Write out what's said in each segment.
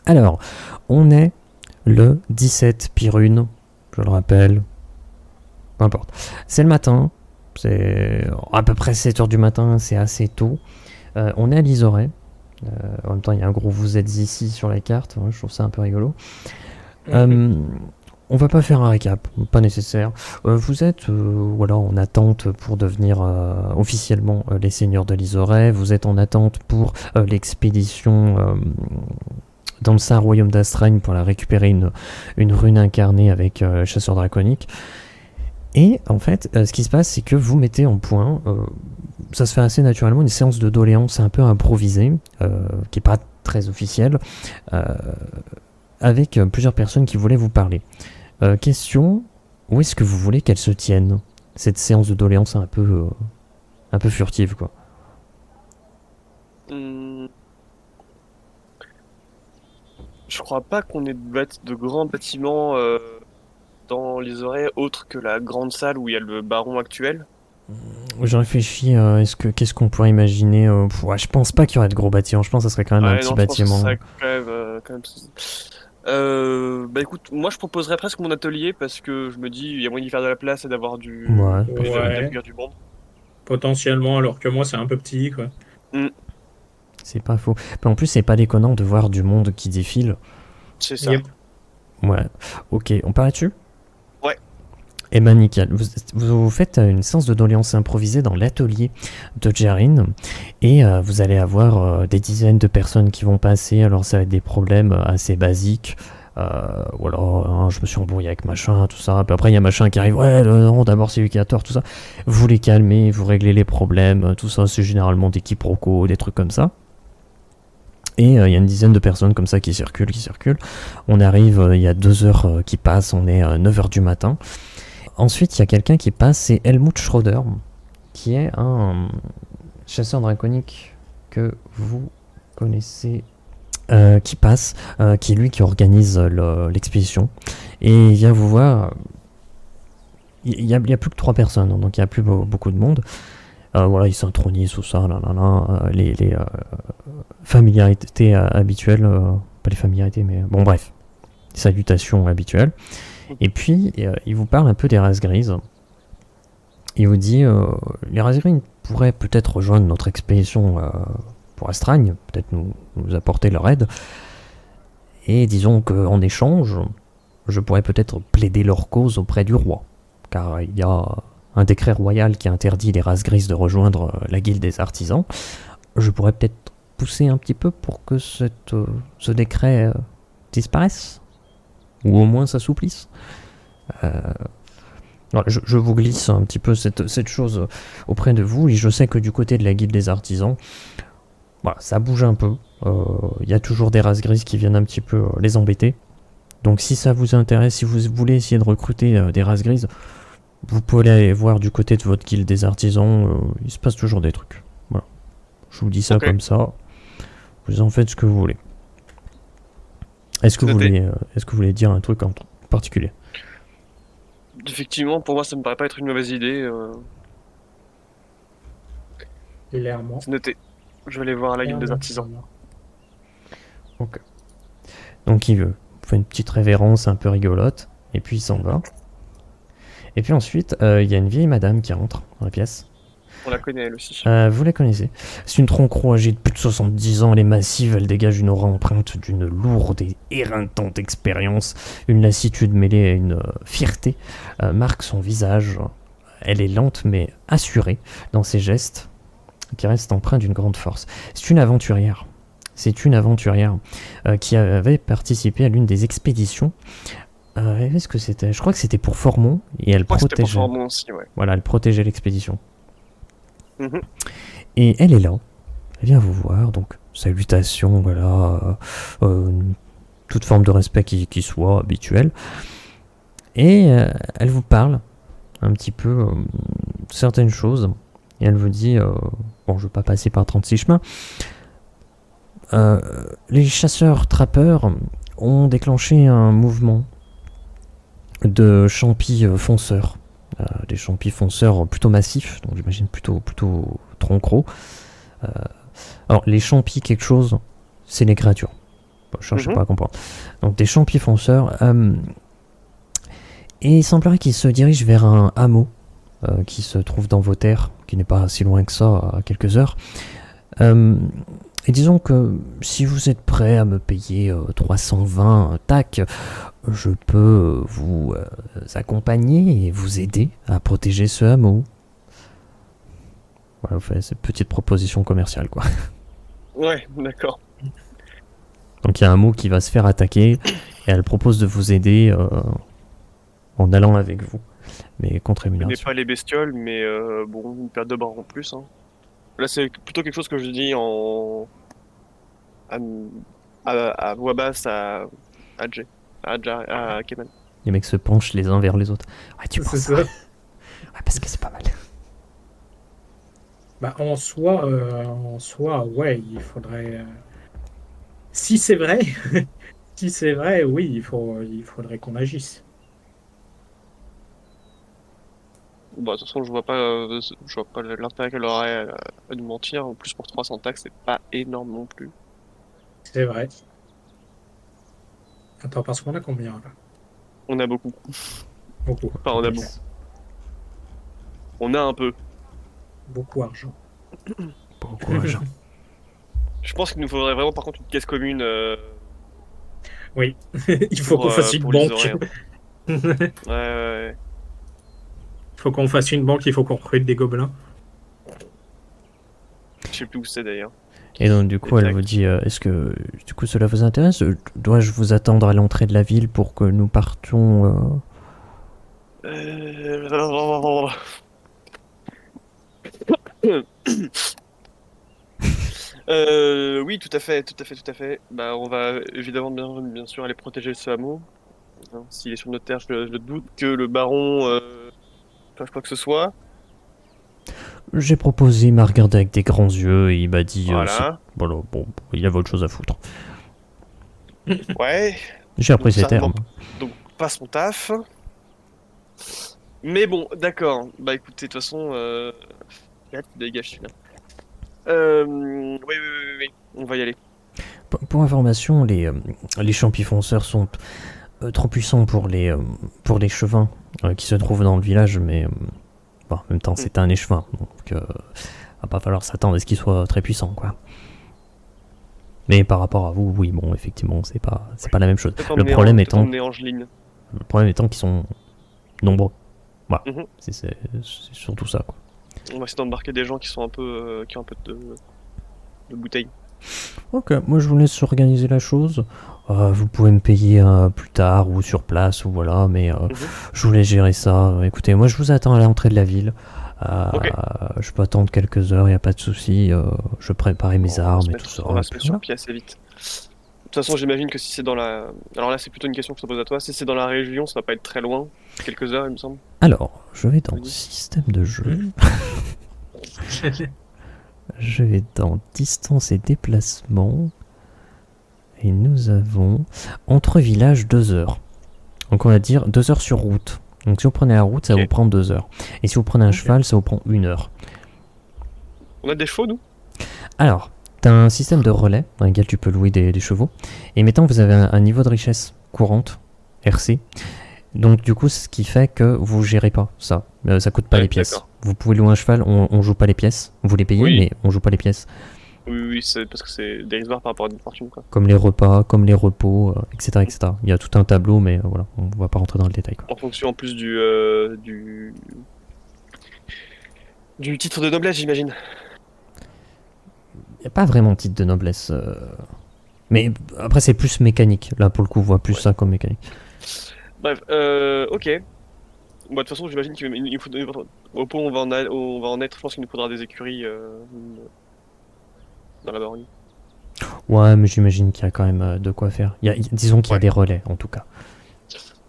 Alors, on est le 17 Pirune, je le rappelle, peu importe. C'est le matin, c'est à peu près 7h du matin, c'est assez tôt. On est à Lizoret. En même temps, il y a un gros vous êtes ici sur la carte, ouais, je trouve ça un peu rigolo. On va pas faire un récap, pas nécessaire. Vous êtes voilà, en attente pour devenir officiellement les seigneurs de Lizoret. Vous êtes en attente pour l'expédition dans le Saint Royaume d'Astragne pour la récupérer une rune incarnée avec chasseur draconique. Et en fait, ce qui se passe, c'est que vous mettez en point, ça se fait assez naturellement, une séance de doléances un peu improvisée, qui n'est pas très officielle, avec plusieurs personnes qui voulaient vous parler. Question, où est-ce que vous voulez qu'elle se tienne, cette séance de doléances un peu furtive, quoi. Je crois pas qu'on ait de grands bâtiments dans les oreilles autres que la grande salle où il y a le baron actuel. Je réfléchis, qu'est-ce qu'on pourrait imaginer je pense pas qu'il y aurait de gros bâtiments, je pense que ça serait quand même un Ouais, petit non, je pense que ce bâtiment. serait quand même. Bah écoute, moi je proposerais presque mon atelier parce que je me dis il y a moyen d'y faire de la place et d'avoir Ouais. Ouais, d'accueillir du monde. potentiellement, alors que moi, c'est un peu petit, quoi. Hmm, C'est pas faux. Mais en plus, c'est pas déconnant de voir du monde qui défile. c'est ça. Yep. Ouais. Ok, on part là-dessus. Ouais. Eh ben nickel. Vous faites une séance de doléances improvisée dans l'atelier de Jarin et vous allez avoir des dizaines de personnes qui vont passer. Alors ça va être des problèmes assez basiques. Voilà, hein, je me suis embrouillé avec machin, tout ça. Puis après il y a machin qui arrive. Ouais, non, d'abord c'est lui qui a tort, tout ça. Vous les calmez, vous réglez les problèmes, tout ça. C'est généralement des quiproquos, des trucs comme ça. Et il y a une dizaine de personnes comme ça qui circulent. On arrive, il y a 2 heures qui passent, on est 9h du matin. Ensuite, il y a quelqu'un qui passe, c'est Helmut Schroeder, qui est un chasseur draconique que vous connaissez, qui passe, qui est lui qui organise l'expédition. Et il vient vous voir. Il y a plus que 3 personnes, hein, donc il n'y a plus beaucoup de monde. Voilà, il s'intronise, tout ça, les familiarités habituelles, pas les familiarités, mais bon, bref, salutations habituelles. Et puis, il vous parle un peu des races grises. Il vous dit, les races grises pourraient peut-être rejoindre notre expédition pour Astragne, peut-être nous apporter leur aide. Et disons qu'en échange, je pourrais peut-être plaider leur cause auprès du roi. Car il y a un décret royal qui interdit les races grises de rejoindre la guilde des artisans. Je pourrais peut-être pousser un petit peu pour que ce décret disparaisse. Ou au moins s'assouplisse. Voilà, je vous glisse un petit peu cette chose auprès de vous. Et je sais que du côté de la guilde des artisans, voilà, ça bouge un peu. Il y a toujours des races grises qui viennent un petit peu les embêter. Donc si ça vous intéresse, si vous voulez essayer de recruter des races grises, vous pouvez aller voir du côté de votre guilde des artisans. Il se passe toujours des trucs. Voilà. Je vous dis ça comme ça. Vous en faites ce que vous voulez. Est-ce que vous voulez dire un truc en particulier? Effectivement, pour moi ça me paraît pas être une mauvaise idée. Clairement. C'est noté. Je vais aller voir la guilde des artisans. Ok. Donc il fait une petite révérence un peu rigolote, et puis il s'en va. Et puis ensuite, il y a une vieille madame qui rentre dans la pièce. On la connaît elle aussi. Vous la connaissez. C'est une tronc-croc âgée de plus de 70 ans, elle est massive, elle dégage une aura empreinte d'une lourde et éreintante expérience. Une lassitude mêlée à une fierté marque son visage. Elle est lente mais assurée dans ses gestes, qui restent empreints d'une grande force. C'est une aventurière. Qui avait participé à l'une des expéditions. Est-ce que c'était? Je crois que c'était pour Formont et elle protégeait. Pour Formont aussi, ouais. Voilà, elle protégeait l'expédition. Mm-hmm. Et elle est là. Elle vient vous voir, donc salutations, voilà, toute forme de respect qui soit habituelle. Et elle vous parle un petit peu certaines choses. Et elle vous dit, bon, je veux pas passer par 36 chemins. Les chasseurs-trappeurs ont déclenché un mouvement de champis fonceurs. Des champis fonceurs plutôt massifs, donc j'imagine plutôt tronc gros. Alors les champis quelque chose, c'est les créatures. Bon, je cherche Mhm. pas à comprendre. Donc des champions fonceurs. Et il semblerait qu'ils se dirigent vers un hameau qui se trouve dans vos terres, qui n'est pas si loin que ça, à quelques heures. Euh, et disons que si vous êtes prêt à me payer 320 tac, je peux vous accompagner et vous aider à protéger ce hameau. Voilà, vous faites cette petite proposition commerciale, quoi. Ouais, d'accord. Donc il y a un hameau qui va se faire attaquer et elle propose de vous aider en allant avec vous, mais contre Je connais rémunération. pas les bestioles, mais bon, une paire de bras en plus. Hein. Là, c'est plutôt quelque chose que je dis à, à voix basse à Jay, à Kemal. Les mecs se penchent les uns vers les autres. Ouais, tu penses C'est ça? ça. Ouais, parce que c'est pas mal. Bah, en soi, ouais, il faudrait. Si c'est vrai, si c'est vrai, oui, il faudrait qu'on agisse. Bon, de toute façon, je vois pas l'intérêt qu'elle aurait à nous mentir. En plus, pour 300 taxes, c'est pas énorme non plus. C'est vrai. Attends, parce qu'on a combien là? On a beaucoup. Beaucoup. Enfin, on a beaucoup. Yes. On a un peu. Beaucoup d'argent. Beaucoup d'argent. Je pense qu'il nous faudrait vraiment, par contre, une caisse commune Oui, il faut qu'on fasse une pour les banque. horaires. Il Ouais, ouais, ouais. faut qu'on fasse une banque, il faut qu'on recrute des gobelins. Je sais plus où c'est d'ailleurs. Et donc du coup elle Exact. vous dit est-ce que du coup cela vous intéresse? Dois-je vous attendre à l'entrée de la ville pour que nous partions Euh, oui, tout à fait, tout à fait, tout à fait. Bah, on va évidemment bien sûr aller protéger ce hameau. Hein, s'il est sur notre terre, je doute que le baron fasse quoi que ce soit. J'ai proposé, il m'a regardé avec des grands yeux et il m'a dit Voilà. voilà, bon, il avait autre chose à foutre. Ouais. J'ai appris Donc, ses ça termes. donc pas son taf. Mais bon, d'accord. Bah écoutez, de toute façon, dégage celui-là. Oui, oui, oui, oui, oui. On va y aller. Pour information, les champis-fonceurs sont trop puissants pour les chevins qui se trouvent dans le village, mais bon, en même temps Hmm. c'est un échevin, donc va pas falloir s'attendre à ce qu'il soit très puissant, quoi. Mais par rapport à vous, oui, bon, effectivement, c'est pas la même chose. Peut-être Le emmener problème peut-être étant, emmener Angeline. qu'ils sont nombreux. Voilà, Mhm. c'est surtout ça, quoi. On va essayer d'embarquer des gens qui sont un peu, qui ont un peu de bouteille. Ok, moi je vous laisse organiser la chose. Vous pouvez me payer plus tard ou sur place ou voilà, mais Mhm. je vous laisse gérer ça. Écoutez, moi je vous attends à l'entrée de la ville. Ok. Je peux attendre quelques heures, y a pas de souci. Je préparais mes On va armes se et mettre, tout ça. on va et se puis mettre sur voilà. pied assez vite. De toute façon, j'imagine que si c'est dans la... Alors là, c'est plutôt une question que je te pose à toi. Si c'est dans la région, ça va pas être très loin. Quelques heures, il me semble. Alors, je vais dans Vas-y. système de jeu. Hmm. Je vais dans distance et déplacement. Et nous avons entre villages 2 heures. Donc on va dire 2 heures sur route. Donc si vous prenez la route, ça Ok. vous prend 2 heures. Et si vous prenez un Ok. cheval, ça vous prend 1 heure. On a des chevaux, nous? Alors, tu as un système de relais dans lequel tu peux louer des chevaux. Et mettons que vous avez un niveau de richesse courante, RC. Donc du coup, ce qui fait que vous gérez pas ça. Ça coûte pas Ouais, les pièces. d'accord. Vous pouvez louer un cheval, on joue pas les pièces. Vous les payez, Oui. mais on joue pas les pièces. Oui, oui, c'est parce que c'est dérisoire par rapport à une fortune, quoi. Comme les repas, comme les repos, etc., etc. Il y a tout un tableau, mais voilà, on va pas rentrer dans le détail, quoi. En fonction, en plus, du titre de noblesse, j'imagine. Il n'y a pas vraiment de titre de noblesse. Mais après, c'est plus mécanique. Là, pour le coup, on voit plus Ouais. ça comme mécanique. Bref, ok. Bah, de toute façon, j'imagine qu'il faut... Au point où on va en être, je pense qu'il nous faudra des écuries dans la baronnie. Ouais, mais j'imagine qu'il y a quand même de quoi faire. Disons qu'il y a Ouais. des relais, en tout cas.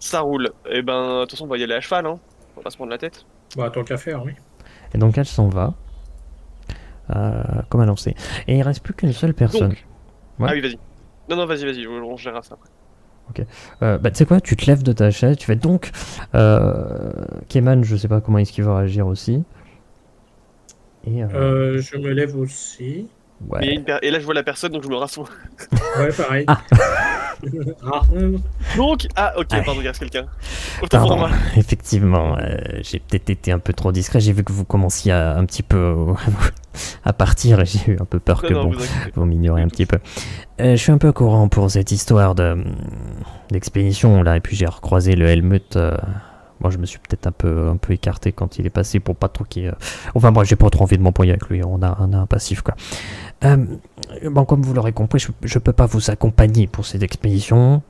Ça roule. Et ben, de toute façon, on va y aller à cheval, hein. On va pas se prendre la tête. Bah, tant qu'à faire, oui. Et donc, elle s'en va. Comme annoncé. Et il reste plus qu'une seule personne. Donc. Ouais. Ah oui, vas-y. Non, vas-y, on gérera ça après. Bah, tu sais quoi, tu te lèves de ta chaise, tu fais donc. Keman, je sais pas comment est-ce qu'il va réagir aussi. Et Je me lève aussi. Mais il y a une et là, je vois la personne, donc je me rassois. Ouais, pareil. Ah. Ah, Donc, ok, Ouais. pardon, il reste quelqu'un. Autant pour Pardon, moi. effectivement, j'ai peut-être été un peu trop discret. J'ai vu que vous commenciez un petit peu à partir et j'ai eu un peu peur que Non, bon, vous inquiétez. vous m'ignorez un petit peu. Je suis un peu au courant pour cette histoire d'expédition là, et puis j'ai recroisé le Helmut. Moi, je me suis peut-être un peu écarté quand il est passé pour pas trop qu'il y ait, Enfin, moi, j'ai pas trop envie de m'embrouiller avec lui. On a un passif, quoi. Bon, comme vous l'aurez compris, je peux pas vous accompagner pour cette expédition.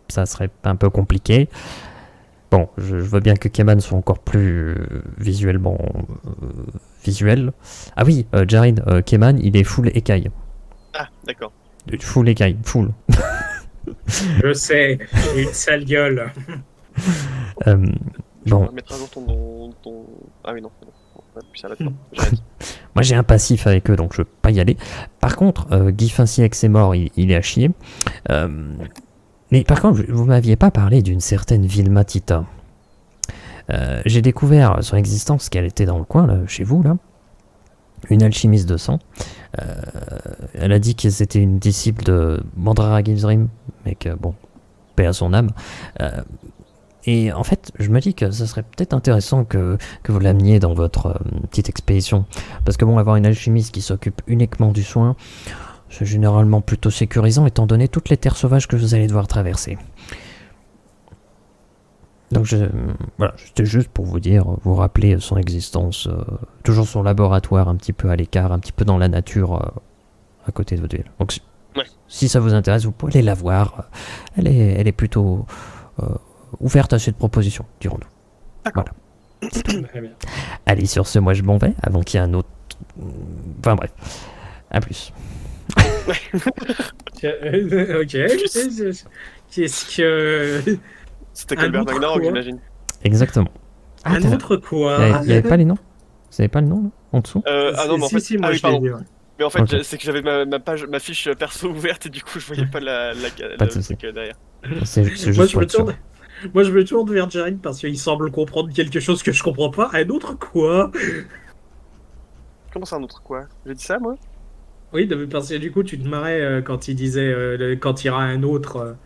Ça serait un peu compliqué. Bon, je vois bien que Keman soit encore plus visuellement visuel. Ah oui, Jarin, Keman, il est full écaille. Ah, d'accord. Full écaille, full. je sais, une sale gueule. Je Bon, vais mettre à jour ton... Ah oui, non. Puis ça va pas. J'arrête. moi j'ai un passif avec eux, donc je peux pas y aller. Par contre, Guy Finciac est mort, il est à chier. Mais par contre, vous m'aviez pas parlé d'une certaine Vilma Tita. J'ai découvert son existence, qu'elle était dans le coin, là, chez vous, là. Une alchimiste de sang. Elle a dit que c'était une disciple de Mandrara Gilzrim, mais que, bon, paix à son âme. Et en fait, je me dis que ce serait peut-être intéressant que vous l'ameniez dans votre petite expédition. Parce que bon, avoir une alchimiste qui s'occupe uniquement du soin, c'est généralement plutôt sécurisant étant donné toutes les terres sauvages que vous allez devoir traverser. Donc voilà, c'était juste pour vous dire, vous rappeler son existence, toujours son laboratoire un petit peu à l'écart, un petit peu dans la nature, à côté de votre ville. Donc si ça vous intéresse, vous pouvez aller la voir. Elle est plutôt ouverte à cette proposition, dirons-nous. D'accord. Voilà. Très bien. Allez, sur ce, moi je m'en vais, avant qu'il y ait un autre... Enfin bref, à plus. Ok. Qu'est-ce que... C'était Un Colbert autre Magnarok, quoi j'imagine. Exactement. Un autre quoi? Il n'y avait pas les noms? Vous savez pas le nom, là, en dessous? Ah non, mais en fait... Si, moi ah oui, je l'ai pardon. dit, ouais. Mais en fait, Ok. c'est que j'avais ma fiche perso ouverte et du coup, je voyais pas Pas de le souci. truc derrière. C'est juste Moi je pour me être sûr. tourne... Moi je me tourne vers Jarin parce qu'il semble comprendre quelque chose que je comprends pas. Un autre quoi? Comment c'est un autre quoi? J'ai dit ça, moi? Oui, parce que du coup tu te marrais quand il disait quand il y aura un autre.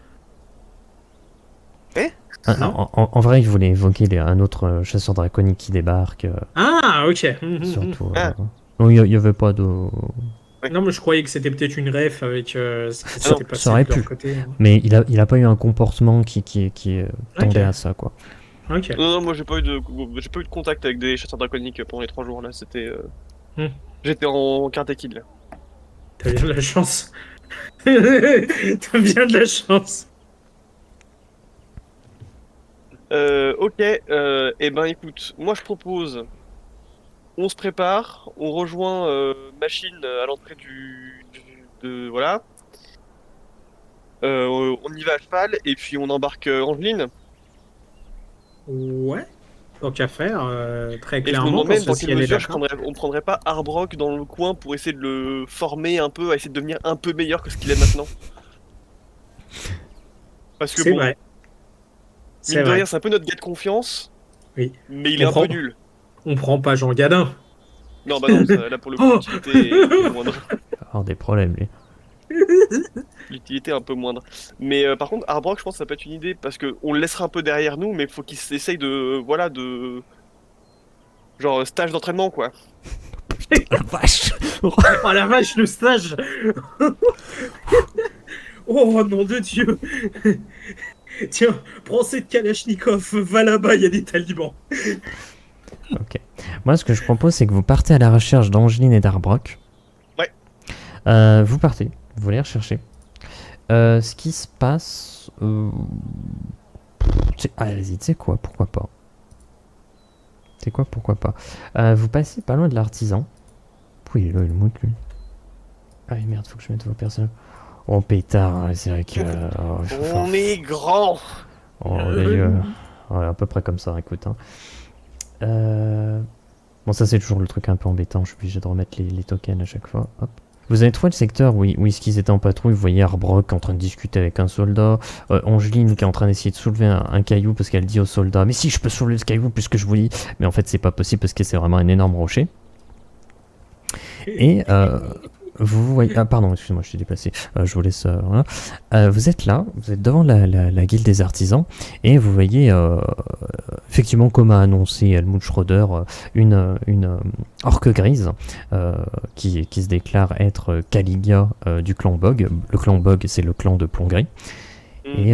Non. En vrai, il voulait évoquer un autre chasseur draconique qui débarque, Ah, ok. surtout. Ah. Non, il n'y avait pas de... Non, mais je croyais que c'était peut-être une ref avec ce qui Ça- s'était ça passé aurait de leur pu. côté. Mais il a pas eu un comportement qui tendait Ok. à ça, quoi. Ok. Non, moi j'ai pas eu de contact avec des chasseurs draconiques pendant les 3 jours là, c'était... Hmm. J'étais en Karate Kid là. T'as bien de la chance. T'as bien de la chance. Ok, et ben écoute, moi je propose, on se prépare, on rejoint Machine à l'entrée voilà. On y va à cheval et puis on embarque Angeline. Ouais. Tant qu'à faire, très Et je me clairement, demande même parce que dans si quelle elle est mesure d'accord. on prendrait pas Arbrock dans le coin pour essayer de le former un peu, à essayer de devenir un peu meilleur que ce qu'il est maintenant. Parce que C'est bon, vrai. C'est mine de vrai. rien, c'est un peu notre gars de confiance, Oui. mais il est On un prend- peu nul. On prend pas Jean Gadin. Non, bah non, là pour le coup, Oh l'utilité est moindre. Il va avoir des problèmes, lui. L'utilité est un peu moindre. Mais par contre, Arbrock, je pense que ça peut être une idée, parce que on le laissera un peu derrière nous, mais faut qu'il essaye de... Voilà, de... Genre, stage d'entraînement, quoi. La vache. Oh la vache, le stage. Oh nom de Dieu. Tiens, prends cette Kalachnikov, va là-bas, il y a des talibans. Ok. Moi, ce que je propose, c'est que vous partez à la recherche d'Angeline et d'Arbrock. Ouais. Vous partez, vous les recherchez. Ce qui se passe... allez-y, tu sais quoi, pourquoi pas. C'est quoi, pourquoi pas. Vous passez pas loin de l'artisan. Oui, il est là, il monte, lui. Ah merde, faut que je mette vos personnages. Oh pétard, hein, c'est vrai que... On est grand. Oh, d'ailleurs, ouais, à peu près comme ça, écoute. Hein. Bon, ça c'est toujours le truc un peu embêtant, je suis obligé de remettre les tokens à chaque fois. Hop. Vous avez trouvé le secteur où ils étaient en patrouille, vous voyez Arbrock en train de discuter avec un soldat, Angeline qui est en train d'essayer de soulever un caillou parce qu'elle dit au soldat « Mais si, je peux soulever ce caillou puisque je vous dis !» Mais en fait c'est pas possible parce que c'est vraiment un énorme rocher. Et vous voyez... Ah pardon, excusez-moi, je suis déplacé. Je vous laisse... voilà. Vous êtes là, vous êtes devant la guilde des artisans, et vous voyez, effectivement, comme a annoncé Helmut Schroeder, une orque grise qui se déclare être Caliga du clan Bog. Le clan Bog, c'est le clan de Plomb Gris. Et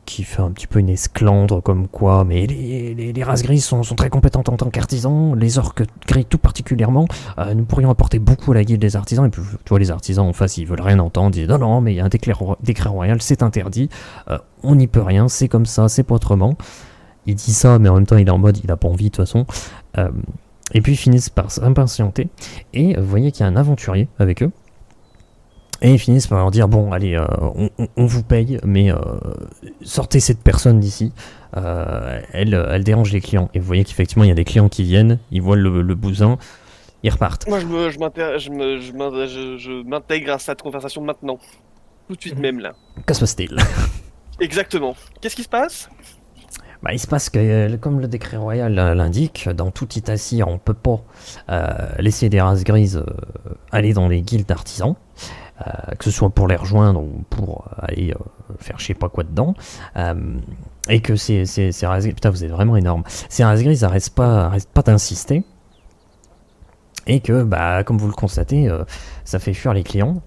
qui fait un petit peu une esclandre comme quoi, mais les races grises sont très compétentes en tant qu'artisans, les orques gris tout particulièrement, nous pourrions apporter beaucoup à la guilde des artisans, et puis tu vois les artisans en face ils veulent rien entendre, ils disent non mais il y a un décret royal, c'est interdit, on n'y peut rien, c'est comme ça, c'est pas autrement. Il dit ça mais en même temps il est en mode il a pas envie de toute façon, et puis ils finissent par s'impatienter, et vous voyez qu'il y a un aventurier avec eux. Et ils finissent par leur dire bon allez on vous paye mais sortez cette personne d'ici, elle dérange les clients. Et vous voyez qu'effectivement il y a des clients qui viennent, ils voient le bousin, ils repartent. Moi, je m'intègre à cette conversation maintenant. Tout de suite même, là. Que se passe-t-il? Exactement. Qu'est-ce qui se passe? Bah, il se passe que, comme le décret royal l'indique, dans tout Itassie, on peut pas laisser des races grises aller dans les guildes d'artisans, que ce soit pour les rejoindre ou pour aller faire je sais pas quoi dedans, et que ces races grises, putain vous êtes vraiment énorme, ces races grises arrêtent pas d'insister, et que, bah, comme vous le constatez, ça fait fuir les clients,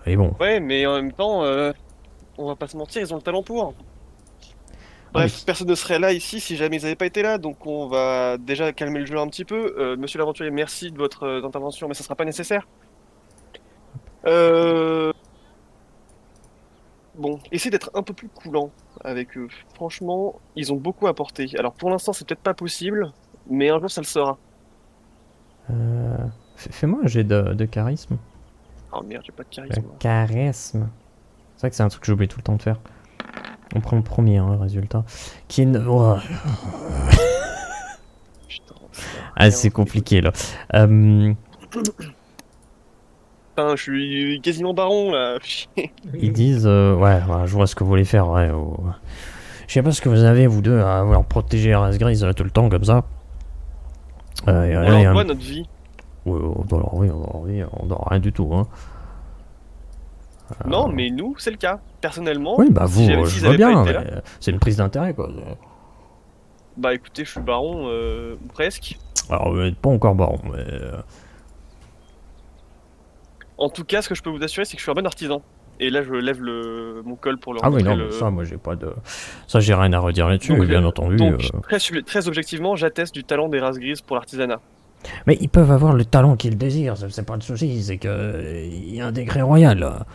et bon. Ouais, mais en même temps, on va pas se mentir, ils ont le talent pour. Bref, Oui. personne ne serait là ici si jamais ils n'avaient pas été là, donc on va déjà calmer le jeu un petit peu. Monsieur l'aventurier, merci de votre intervention, mais ça sera pas nécessaire. Bon, essayez d'être un peu plus coulant avec eux. Franchement, ils ont beaucoup apporté. Alors pour l'instant, c'est peut-être pas possible, mais un jour ça le sera. Fais-moi un jet de charisme. Oh merde, j'ai pas de charisme. Charisme. C'est vrai que c'est un truc que j'oublie tout le temps de faire. On prend le premier résultat. Qui est oh. Putain, Ah, c'est compliqué là. Putain, je suis quasiment baron là. Ils disent ouais, je vois ce que vous voulez faire. Ouais, je sais pas ce que vous avez, vous deux, à vouloir protéger la race grise tout le temps comme ça. Alors quoi notre vie? Alors oui, on dort rien du tout. Hein. Non, mais nous, c'est le cas. Personnellement, Oui, bah vous, si j'avais- je s'ils vois avaient pas bien, été mais là, c'est une prise d'intérêt quoi. bah écoutez, je suis baron, ou presque. Alors, vous n'êtes pas encore baron, mais. En tout cas, ce que je peux vous assurer, c'est que je suis un bon artisan. Et là, je lève mon col pour leur Ah oui, montrer non, mais ça, moi j'ai pas de. Ça, j'ai rien à redire là-dessus, Donc, bien entendu. Donc, très objectivement, j'atteste du talent des races grises pour l'artisanat. Mais ils peuvent avoir le talent qu'ils désirent, c'est pas le souci, c'est que il y a un décret royal.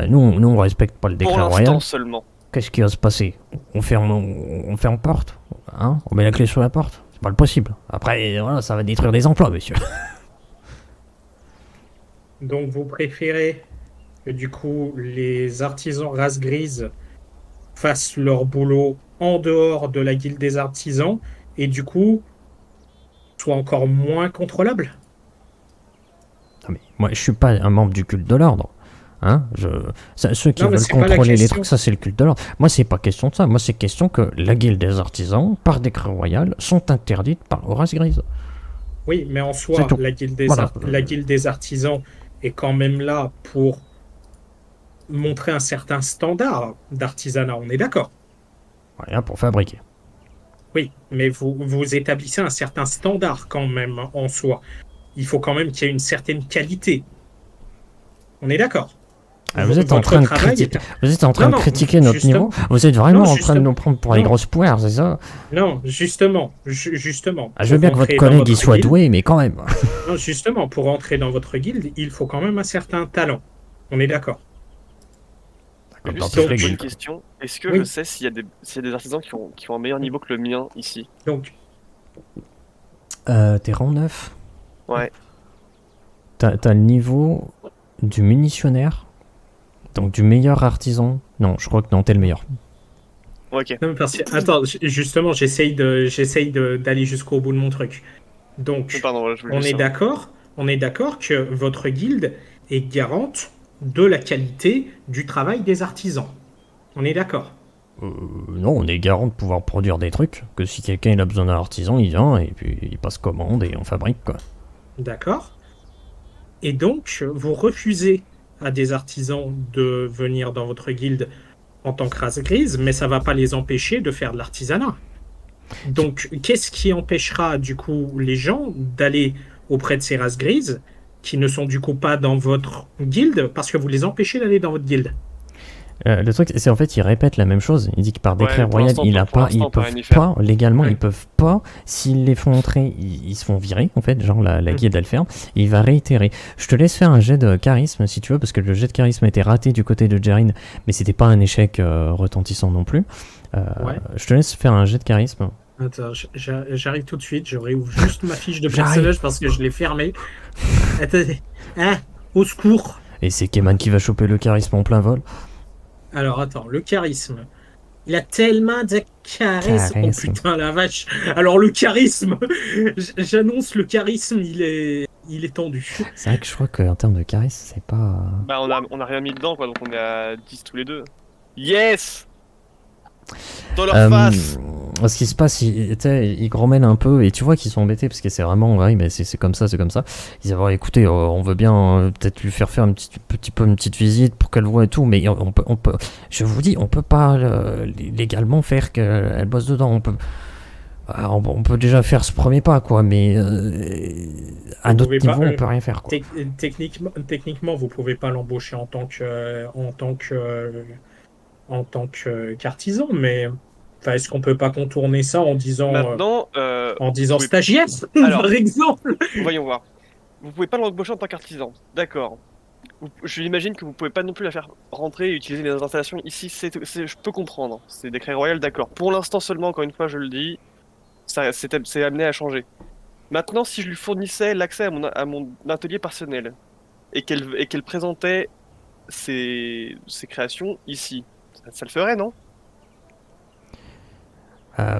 Nous, on respecte pas le Pour décret l'instant royal. seulement. Qu'est-ce qui va se passer? On ferme porte, hein? On met la clé sur la porte? C'est pas le possible. Après, voilà, ça va détruire des emplois, monsieur. Donc vous préférez que du coup les artisans race grise fassent leur boulot en dehors de la guilde des artisans et du coup soient encore moins contrôlables? Non, mais moi, je suis pas un membre du culte de l'ordre. Hein, ceux qui Non, mais veulent c'est pas la contrôler les question. trucs, ça c'est le culte de l'ordre. Moi, c'est pas question de ça. Moi, c'est question que la guilde des artisans, par décret royal, sont interdites par la race grise. Oui, mais en C'est soi, tout. Voilà. la guilde des artisans est quand même là pour montrer un certain standard d'artisanat, on est d'accord? Rien pour fabriquer. Oui, mais vous établissez un certain standard quand même en soi. Il faut quand même qu'il y ait une certaine qualité. On est d'accord? Vous êtes en Votre train de travail critiquer, est- vous êtes en train Non, de non, critiquer notre justement. niveau. Vous êtes vraiment Non, en train de nous prendre pour les non. grosses poires, c'est ça? Non, justement, justement. Je veux Pour bien que votre rentrer dans collègue il votre soit guilde- doué, mais quand même. Non, justement, pour entrer dans votre guilde, il faut quand même un certain talent. On est d'accord? Comme dans Juste toutes une les bonne guildes. question. Est-ce que Oui. je sais s'il y a des artisans qui ont un meilleur niveau que le mien ici? Donc, T'es rang 9. Ouais. T'as le niveau du munitionnaire, donc du meilleur artisan. Non, je crois que non, t'es le meilleur. Ok. non, attends, justement, j'essaye d'aller jusqu'au bout de mon truc. Donc, Pardon, voilà, je voulais on juste est savoir. d'accord que votre guilde est garante de la qualité du travail des artisans. On est d'accord? Non, on est garant de pouvoir produire des trucs. Que si quelqu'un il a besoin d'un artisan, il vient et puis il passe commande et on fabrique quoi. D'accord. Et donc, vous refusez à des artisans de venir dans votre guilde en tant que race grise, mais ça va pas les empêcher de faire de l'artisanat. Donc, qu'est-ce qui empêchera du coup les gens d'aller auprès de ces races grises qui ne sont du coup pas dans votre guilde parce que vous les empêchez d'aller dans votre guilde? Le truc, c'est en fait, il répète la même chose. Il dit que par Ouais, décret mais pour royal, l'instant, ils on peut rien peuvent y faire. pas, légalement, Ouais. ils peuvent pas. S'ils les font entrer, ils se font virer, en fait. Genre, la guilde, elle ferme. Et il va réitérer. Je te laisse faire un jet de charisme, si tu veux, parce que le jet de charisme a été raté du côté de Jarin, mais c'était pas un échec retentissant non plus. Ouais. Je te laisse faire un jet de charisme. Attends, j'arrive tout de suite. Je réouvre juste ma fiche de J'arrive. personnage parce que je l'ai fermée. Attendez. Hein? Au secours. Et c'est Keman qui va choper le charisme en plein vol. Alors, attends, le charisme. Il a tellement de charisme. Oh Charisme. putain, la vache. Alors, le charisme. J'annonce le charisme, il est tendu. C'est vrai que je crois qu'en termes de charisme, c'est pas. Bah, on a rien mis dedans, quoi, donc on est à 10 tous les deux. Yes! Dans leur face! Ce qui se passe, tu sais, ils grommellent un peu et tu vois qu'ils sont embêtés parce que c'est vraiment, ouais, mais c'est comme ça, c'est comme ça. Ils disent, ouais, écoutez, on veut bien peut-être lui faire petit peu une petite visite pour qu'elle voit et tout, mais on peut, je vous dis, on peut pas légalement faire qu'elle bosse dedans. On peut déjà faire ce premier pas, quoi, mais à Vous notre pouvez pas, niveau, on peut rien faire, quoi. techniquement, vous pouvez pas l'embaucher en tant qu'artisan, mais enfin, est-ce qu'on peut pas contourner ça Maintenant, en vous disant pouvez... stagiaire, Alors, par exemple? voyons voir. Vous pouvez pas l'embaucher en tant qu'artisan. D'accord. Je l'imagine que vous pouvez pas non plus la faire rentrer et utiliser les installations ici. Je peux comprendre. C'est décret royal, d'accord. Pour l'instant seulement, encore une fois, je le dis, c'est amené à changer. Maintenant, si je lui fournissais l'accès à mon atelier personnel et qu'elle présentait ses créations ici, ça le ferait, non? Euh,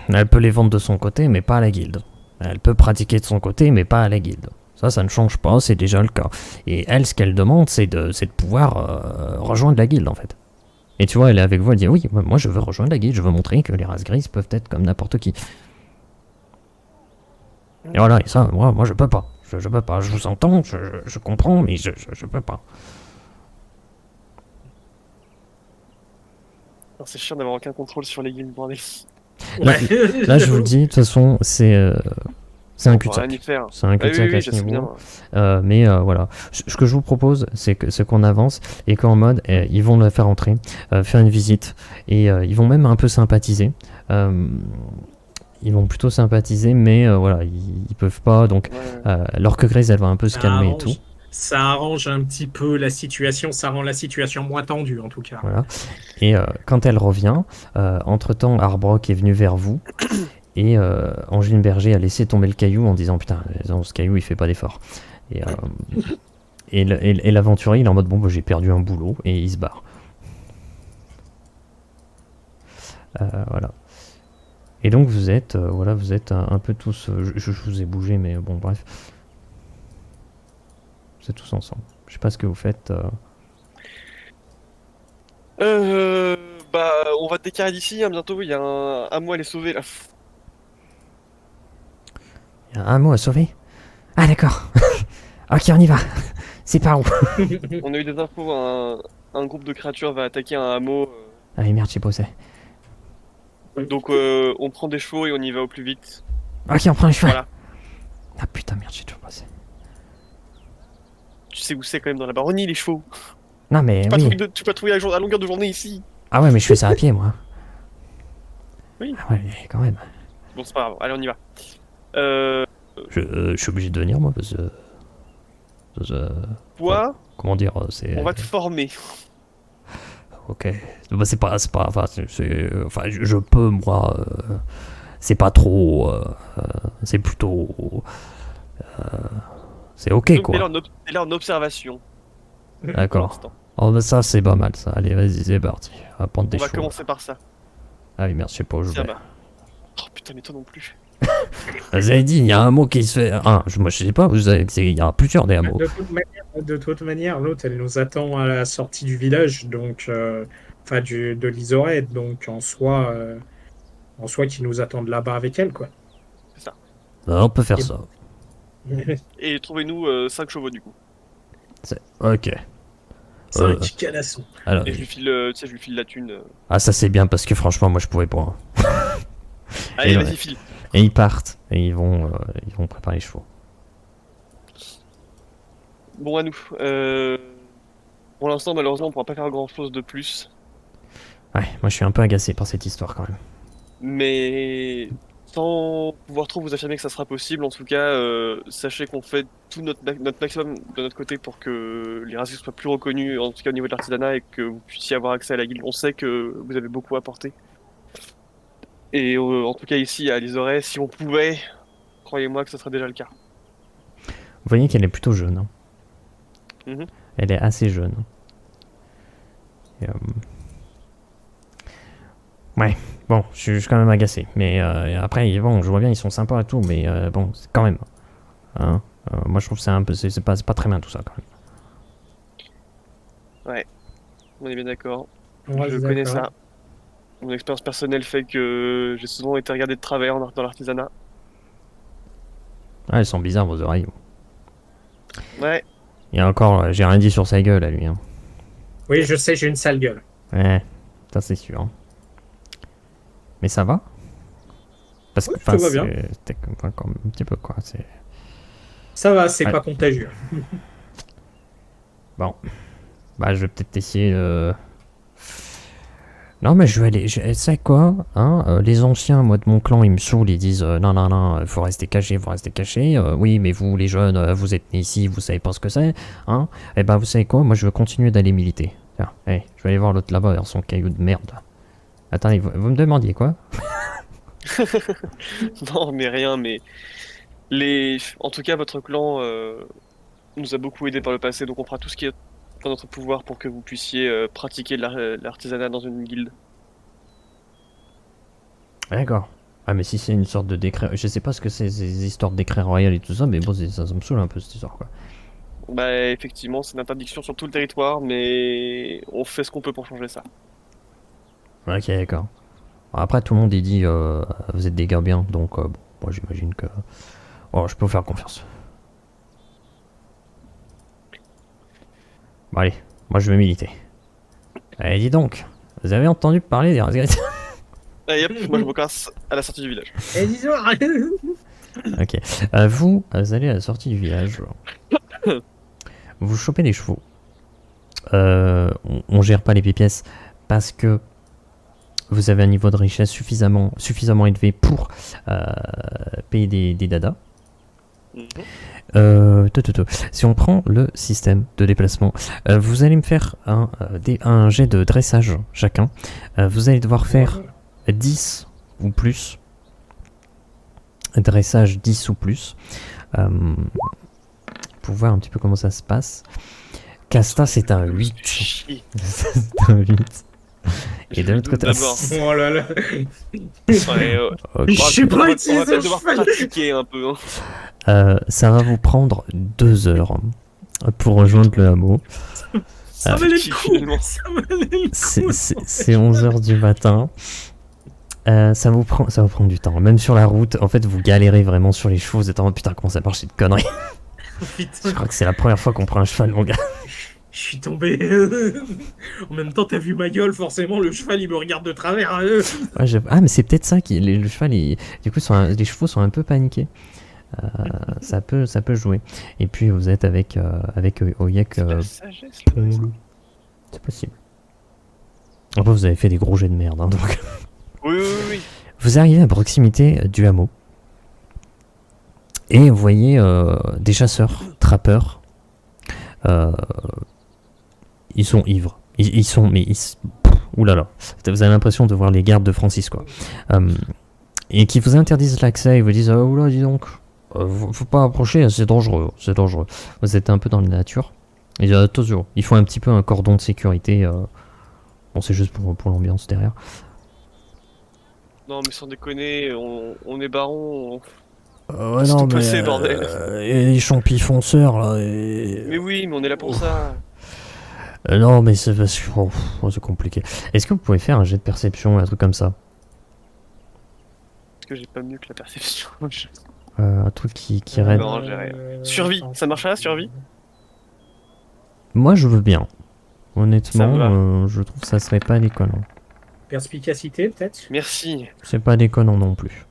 Elle peut les vendre de son côté, mais pas à la guilde. Elle peut pratiquer de son côté, mais pas à la guilde. Ça ne change pas, c'est déjà le cas. Et elle, ce qu'elle demande, c'est de pouvoir rejoindre la guilde, en fait. Et tu vois, elle est avec vous, elle dit, oui, moi je veux rejoindre la guilde, je veux montrer que les races grises peuvent être comme n'importe qui. Et voilà, et ça, moi je peux pas. Je peux pas, je vous entends, je comprends, mais je peux pas. Alors, c'est chiant d'avoir aucun contrôle sur les guildes, bordel. Là, là, je vous le dis, de toute façon, c'est un On peut rien y cul-de-sac. faire. C'est un Ah cul-de-sac oui, à oui, ce je sais niveau. bien. Mais voilà. Ce que je vous propose, c'est qu'on avance et qu'en mode, ils vont la faire entrer, faire une visite et ils vont même un peu sympathiser. Ils vont plutôt sympathiser, mais voilà, ils peuvent pas. Donc, Ouais. l'orque grise, elle va un peu se calmer et tout. Ça arrange un petit peu la situation, ça rend la situation moins tendue en tout cas. Voilà. Et quand elle revient, entre-temps, Arbrock est venu vers vous. Et Angeline Berger a laissé tomber le caillou en disant putain, non, ce caillou il fait pas d'effort. Et, et l'aventurier il est en mode bon, bah, j'ai perdu un boulot et il se barre. Voilà. Et donc vous êtes, voilà, vous êtes un peu tous. Je vous ai bougé, mais bon, bref. Vous êtes tous ensemble. Je sais pas ce que vous faites. Bah, on va te décarrer d'ici, hein, bientôt. Il y a un hameau à les sauver là. Il y a un mot à sauver. Ah d'accord. Ok, on y va. C'est par où? On a eu des infos, un groupe de créatures va attaquer un hameau. Ah oui, merde, j'ai bossé. Donc, on prend des chevaux et on y va au plus vite. Ok, on prend les chevaux. Voilà. Ah putain, merde, j'ai toujours bossé. Tu sais où c'est quand même dans la baronnie, les chevaux. Non mais oui. Tu peux trouver à longueur de journée ici. Ah ouais, mais je fais ça à pied, moi. Oui. Ah ouais, quand même. Bon, c'est pas grave. Allez, on y va. Je suis obligé de venir, moi, parce que... Toi, comment dire, c'est... on va te former. Ok. Bah, enfin, enfin, je peux, moi... c'est pas trop... c'est plutôt... c'est ok, Donc, quoi. t'es là en observation. Pour D'accord. l'instant. Oh, bah ça, c'est pas mal, ça. Allez, vas-y, c'est parti. On va prendre des On va chevaux. commencer par ça. Ah oui, merde, je sais pas où je Tiens, vais. bah. Oh putain, mais toi non plus. Vous avez dit, il y a un mot qui se fait... moi, je sais pas, il y a plusieurs des mots. De toute manière, l'autre, elle nous attend à la sortie du village, donc, enfin, de l'Isorette, donc en soi, qui nous attendent là-bas avec elle, quoi. C'est ça. On peut faire Et, ça. Et trouvez-nous 5 chevaux du coup. Ok. C'est un Euh, petit canasson. alors, Et je lui file, tu sais, je lui file la thune. ah, ça c'est bien parce que franchement, moi je pouvais pas. Hein. Allez, non, vas-y, file. Et ils partent et ils vont préparer les chevaux. Bon, à nous. Pour l'instant, malheureusement, on pourra pas faire grand chose de plus. Ouais, moi je suis un peu agacé par cette histoire quand même. Mais sans pouvoir trop vous affirmer que ça sera possible, en tout cas, sachez qu'on fait tout notre maximum de notre côté pour que les racistes soient plus reconnus, en tout cas au niveau de l'artisanat, et que vous puissiez avoir accès à la guilde. On sait que vous avez beaucoup apporté. Et en tout cas, ici, à Lizoret, si on pouvait, croyez-moi que ce serait déjà le cas. Vous voyez qu'elle est plutôt jeune. Hein. Mhm. Elle est assez jeune. Et, ouais, bon, je suis quand même agacé. Mais après, bon, je vois bien, ils sont sympas et tout, mais bon, c'est quand même. Hein, moi, je trouve que c'est un peu, c'est pas très bien tout ça quand même. Ouais, on est bien d'accord. On reste Je connais d'accord. ça. Mon expérience personnelle fait que j'ai souvent été regardé de travers dans l'artisanat. Ah, elles sont bizarres vos oreilles. Ouais, Et encore, j'ai rien dit sur sa gueule à lui. Hein. Oui, je sais, j'ai une sale gueule. Ouais, ça c'est sûr. Hein. Mais ça va? Parce que, Oui, enfin, tout va bien. c'était comme un petit peu quoi. C'est Ça va, c'est Ouais. pas contagieux. bon. Bah, je vais peut-être essayer. Non, mais je vais aller. Tu sais quoi? Hein, les anciens, moi de mon clan, ils me saoulent. Ils disent non, non, non, faut rester caché, faut rester caché. Oui, mais vous, les jeunes, vous êtes nés ici, vous savez pas ce que c'est. Hein? Eh ben, vous savez quoi? Moi, je veux continuer d'aller militer. Tiens, hey, je vais aller voir l'autre là-bas, son caillou de merde. Attendez, vous me demandiez quoi? non, mais rien, mais en tout cas, votre clan nous a beaucoup aidé par le passé, donc on fera tout ce qui est dans notre pouvoir pour que vous puissiez pratiquer l'artisanat dans une guilde. D'accord. Ah, mais si c'est une sorte de décret. Je sais pas ce que c'est, ces histoires de décret royal et tout ça, mais bon, ça me saoule un peu cette histoire quoi. Bah, effectivement, c'est une interdiction sur tout le territoire, mais on fait ce qu'on peut pour changer ça. Ok, d'accord. Après, tout le monde il dit vous êtes des gars bien, donc bon, moi j'imagine que. Oh, je peux vous faire confiance. Bon, allez, moi je vais militer. Allez, dis donc, vous avez entendu parler des Razgrids? Allez hop, moi je me casse à la sortie du village. Et disons, Ok. Vous allez à la sortie du village. Vous chopez des chevaux. On gère pas les pièces parce que vous avez un niveau de richesse suffisamment élevé pour payer des dadas. Mhm. Si on prend le système de déplacement, vous allez me faire un jet de dressage chacun. Vous allez devoir faire 10 ou plus. Dressage 10 ou plus. Pour voir un petit peu comment ça se passe. Casta, c'est un 8. Chier. C'est un 8. Et de l'autre côté. D'abord. Oh là là. Ouais, Ok. Je suis on va pas utiliser peut-être le devoir cheval. pratiquer un peu. Hein. Ça va vous prendre 2 heures pour rejoindre le hameau. Ça valait Qui, le coup. finalement. Ça valait le coup. C'est 11h du matin. Ça vous prend du temps. Même sur la route, en fait, vous galérez vraiment sur les chevaux. Vous êtes en mode putain, comment ça marche cette connerie? Je Putain, crois que c'est la première fois qu'on prend un cheval, mon gars. je suis tombé. En même temps, t'as vu ma gueule, forcément, le cheval il me regarde de travers. Ouais, ah, mais c'est peut-être ça qui. Le cheval, du coup, les chevaux sont un peu paniqués. Ça peut jouer. Et puis, vous êtes avec Oyek. C'est la sagesse. C'est possible. Après, vous avez fait des gros jets de merde, hein, donc. Oui, oui, oui. Vous arrivez à proximité du hameau. Et vous voyez des chasseurs, trappeurs. Ils sont ivres. Ils sont. Mais oulala. Vous avez l'impression de voir les gardes de Francis, quoi. Et qui vous interdisent l'accès. Ils vous disent oula, dis donc. Faut pas approcher, c'est dangereux. C'est dangereux. Vous êtes un peu dans la nature. Ils disent attention. Il faut un petit peu un cordon de sécurité. Bon, c'est juste pour l'ambiance derrière. Non, mais sans déconner, on est baron. Ouais, C'est non, tout mais. passé, bordel. Et les champis fonceurs, là. Et... Mais oui, mais on est là pour ça. non, mais c'est parce que. C'est compliqué. Est-ce que vous pouvez faire un jet de perception, un truc comme ça? Parce que j'ai pas mieux que la perception. Un truc qui raid. Non, j'ai rien. Survie, ça marcherait, survie? Moi, je veux bien. Ça me Honnêtement, va. je trouve que ça serait pas déconnant. Perspicacité, peut-être? Merci. C'est pas déconnant non plus.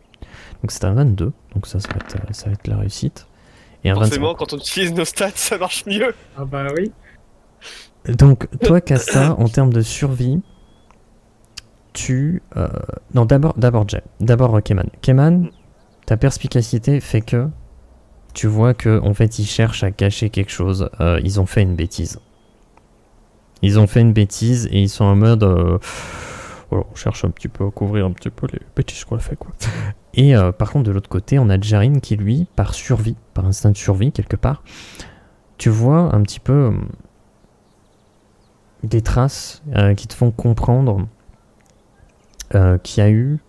Donc c'est un 22, donc ça va être la réussite. Et un Forcément, 25. quand on utilise nos stats, ça marche mieux. Ah bah oui. Donc toi, Casta, en termes de survie, tu... Non, d'abord Jay. D'abord Keman. Keman, ta perspicacité fait que tu vois que en fait ils cherchent à cacher quelque chose. Ils ont fait une bêtise. Ils ont fait une bêtise et ils sont en mode... voilà, on cherche un petit peu à couvrir un petit peu les bêtises qu'on a fait, quoi. Et par contre, de l'autre côté, on a Jarin qui, lui, par survie, par instinct de survie, quelque part, tu vois un petit peu des traces qui te font comprendre qu'il y a eu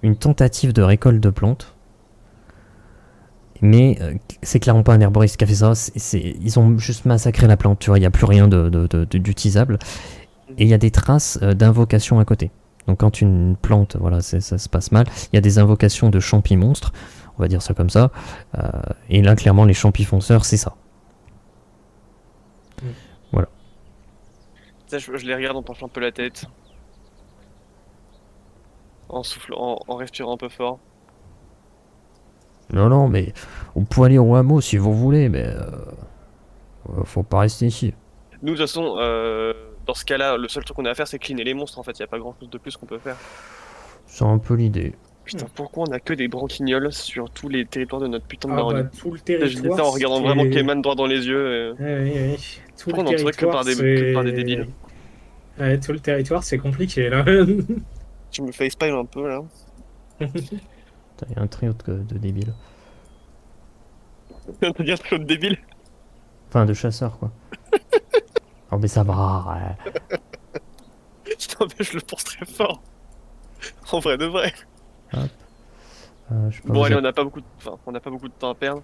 une tentative de récolte de plantes. Mais c'est clairement pas un herboriste qui a fait ça. Ils ont juste massacré la plante, tu vois, il n'y a plus rien d'utilisable. Et il y a des traces d'invocation à côté. Donc quand une plante, voilà, ça se passe mal, il y a des invocations de champis monstres, on va dire ça comme ça. Et là, clairement, les champis fonceurs, c'est ça. Voilà. Ça, je les regarde en penchant un peu la tête. En soufflant, en respirant un peu fort. Non, non, mais on peut aller au hameau si vous voulez, mais faut pas rester ici. Nous, de toute façon, dans ce cas-là, le seul truc qu'on a à faire, c'est cleaner les monstres en fait. Y a pas grand chose de plus qu'on peut faire. C'est un peu l'idée. Putain, pourquoi on a que des branquignoles sur tous les territoires de notre putain de Ah bah baronnie? tout le Je dis ça territoire. en regardant vraiment Cayman droit dans les yeux. Oui, oui, oui. Tout Pourquoi le on n'entourait territoire, que par des débiles? Ouais, tout le territoire, c'est compliqué là. Je me facepalm un peu là. Il y a un trio de débiles. T'as dit un truc de débile? Enfin, de chasseurs, quoi. Oh, mais ça va. Putain, mais je le pense très fort. En vrai de vrai. Je sais pas, Bon, vous allez, êtes on n'a pas beaucoup de temps à perdre.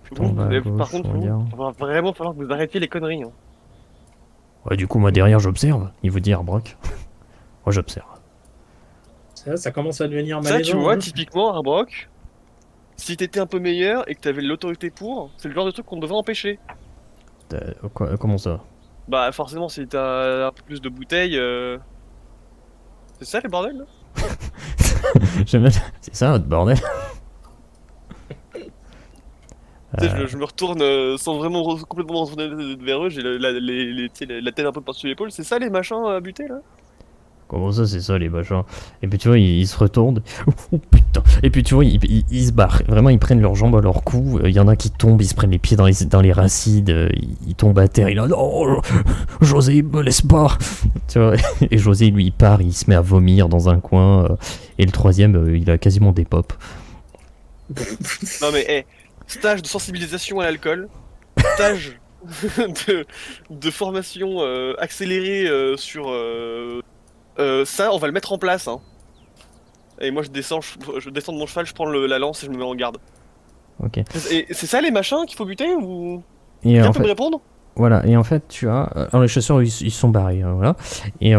plutôt en bas à Par gauche, contre, on va dire. il va vraiment falloir que vous arrêtiez les conneries. Hein. Ouais, du coup, moi derrière, j'observe. Il vous dit Arbrock. Moi, j'observe. Ça commence à devenir Ça, tu malaisant. vois, Hein. typiquement, Arbrock, si t'étais un peu meilleur et que t'avais l'autorité pour, c'est le genre de truc qu'on devrait empêcher. Comment ça? Bah, forcément, si t'as un peu plus de bouteilles. C'est ça les bordels là? C'est ça, votre bordel? Tu sais, je me retourne sans vraiment complètement me retourner vers eux, j'ai tu sais, la tête un peu par-dessus l'épaule. C'est ça les machins à buter là? Comment ça, c'est ça, les machins? Et puis, tu vois, ils se retournent. Oh, putain! Et puis, tu vois, ils se barrent. Vraiment, ils prennent leurs jambes à leur cou. Il y en a qui tombent, ils se prennent les pieds dans les racines. Ils tombent à terre. Il a non, José, me laisse pas! Tu vois, et José, lui, il part, il se met à vomir dans un coin. Et le troisième, il a quasiment des pops. Non mais, stage de sensibilisation à l'alcool, stage de formation accélérée sur ça, on va le mettre en place. Hein. Et moi je descends de mon cheval, je prends la lance et je me mets en garde. Ok. Et c'est ça les machins qu'il faut buter ou Et quelqu'un en peut me fait, répondre? voilà, et en fait, tu as. Alors, les chasseurs, ils sont barrés, voilà. Et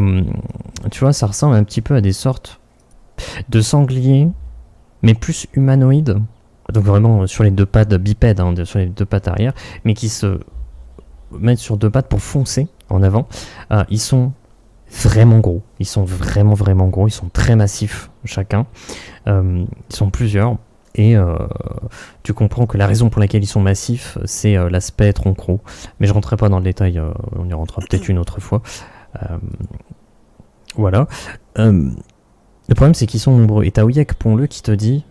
tu vois, ça ressemble un petit peu à des sortes de sangliers, mais plus humanoïdes. Donc, vraiment sur les deux pattes bipèdes, hein, sur les deux pattes arrière, mais qui se mettent sur deux pattes pour foncer en avant. Ils sont vraiment gros. Ils sont vraiment, vraiment gros. Ils sont très massifs, chacun. Ils sont plusieurs. Et tu comprends que la raison pour laquelle ils sont massifs, c'est l'aspect tronc-croc. Mais je rentrerai pas dans le détail, on y rentrera peut-être une autre fois. Voilà. Le problème, c'est qu'ils sont nombreux. Et t'as Oyek Ponleux qui te dit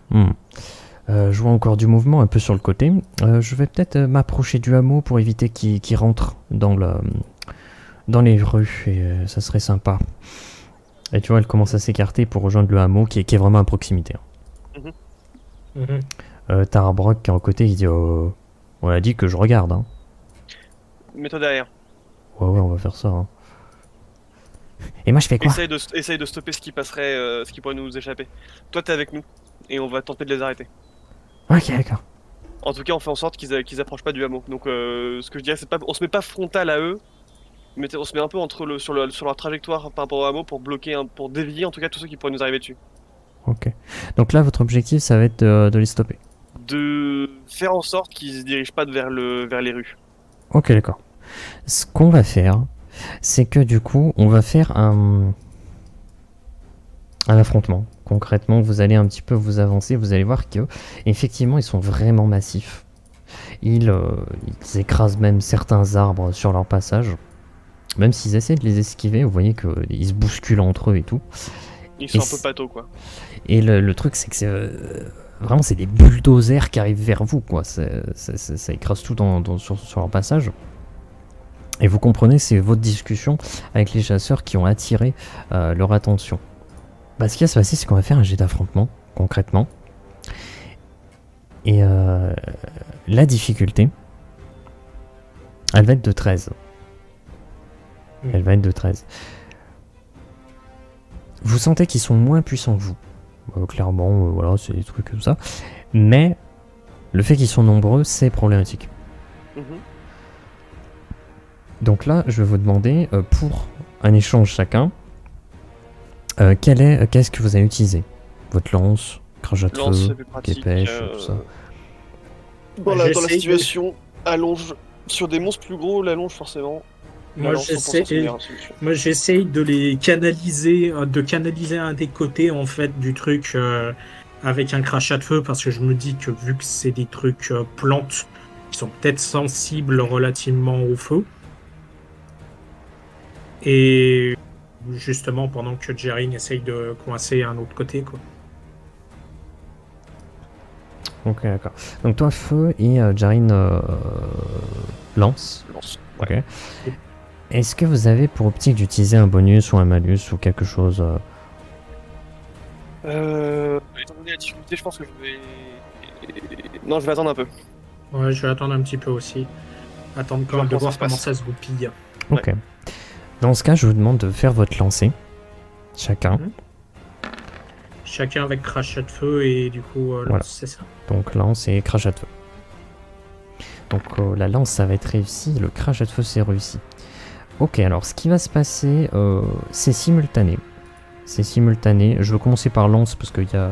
je vois encore du mouvement un peu sur le côté. Je vais peut-être m'approcher du hameau pour éviter qu'ils rentrent dans les rues. Et ça serait sympa. Et tu vois, elle commence à s'écarter pour rejoindre le hameau qui est vraiment à proximité. T'as Arbrock qui est en côté, il dit on a dit que je regarde. Hein. Mets-toi derrière. Ouais, on va faire ça. Hein. Et moi, je fais quoi? Essaye de stopper ce qui passerait, ce qui pourrait nous échapper. Toi, t'es avec nous et on va tenter de les arrêter. Ok, d'accord. En tout cas, on fait en sorte qu'ils approchent pas du hameau. Donc, ce que je dirais, c'est pas, on se met pas frontal à eux, mais on se met un peu sur leur trajectoire par rapport au hameau pour bloquer, pour dévier en tout cas tous ceux qui pourraient nous arriver dessus. Ok. Donc là, votre objectif, ça va être de les stopper. de faire en sorte qu'ils se dirigent pas vers les rues. Ok, d'accord. Ce qu'on va faire, c'est que du coup, on va faire un affrontement. Concrètement, vous allez un petit peu vous avancer, vous allez voir que effectivement, ils sont vraiment massifs. Ils écrasent même certains arbres sur leur passage. Même s'ils essaient de les esquiver, vous voyez qu'ils se bousculent entre eux et tout. Ils sont Et un peu patos, quoi. Et le truc, c'est que c'est vraiment c'est des bulldozers qui arrivent vers vous, quoi. Ça écrase tout sur leur passage. Et vous comprenez, c'est votre discussion avec les chasseurs qui ont attiré leur attention. Bah, ce qui va se passer, c'est qu'on va faire un jet d'affrontement, concrètement. Et la difficulté, elle va être de 13. Elle va être de 13. Vous sentez qu'ils sont moins puissants que vous. Clairement, voilà, c'est des trucs comme ça. Mais le fait qu'ils sont nombreux, c'est problématique. Mhm. Donc là, je vais vous demander, pour un échange chacun, qu'est-ce que vous avez utilisé? Votre lance, crachat de Lance, c'est feu, plus pratique. pêche, tout ça. Dans la J'essaye de- situation, allonge. Sur des monstres plus gros, l'allonge forcément. La Moi, lance, 100%, c'est une meilleure solution. j'essaye de les canaliser, de canaliser un des côtés en fait du truc avec un crachat de feu parce que je me dis que vu que c'est des trucs plantes qui sont peut-être sensibles relativement au feu. Et justement pendant que Jerry essaye de coincer un autre côté quoi. Ok, d'accord. Donc toi, feu et Jarin lance. Lance. Ok. Est-ce que vous avez pour optique d'utiliser un bonus ou un malus ou quelque chose Étant donné la difficulté, je pense que je vais. Non, je vais attendre un peu. Ouais, je vais attendre un petit peu aussi. Attendre quand Voir de comment voir ça se comment passe. ça se goupille. Ok. Dans ce cas, je vous demande de faire votre lancer. Chacun. Chacun avec crachat de feu et du coup Voilà. lance, c'est ça. Donc lance et crachat de feu. Donc la lance, ça va être réussi. Le crachat de feu, c'est réussi. Ok, alors ce qui va se passer, c'est simultané. C'est simultané. Je vais commencer par lance parce qu'il y a.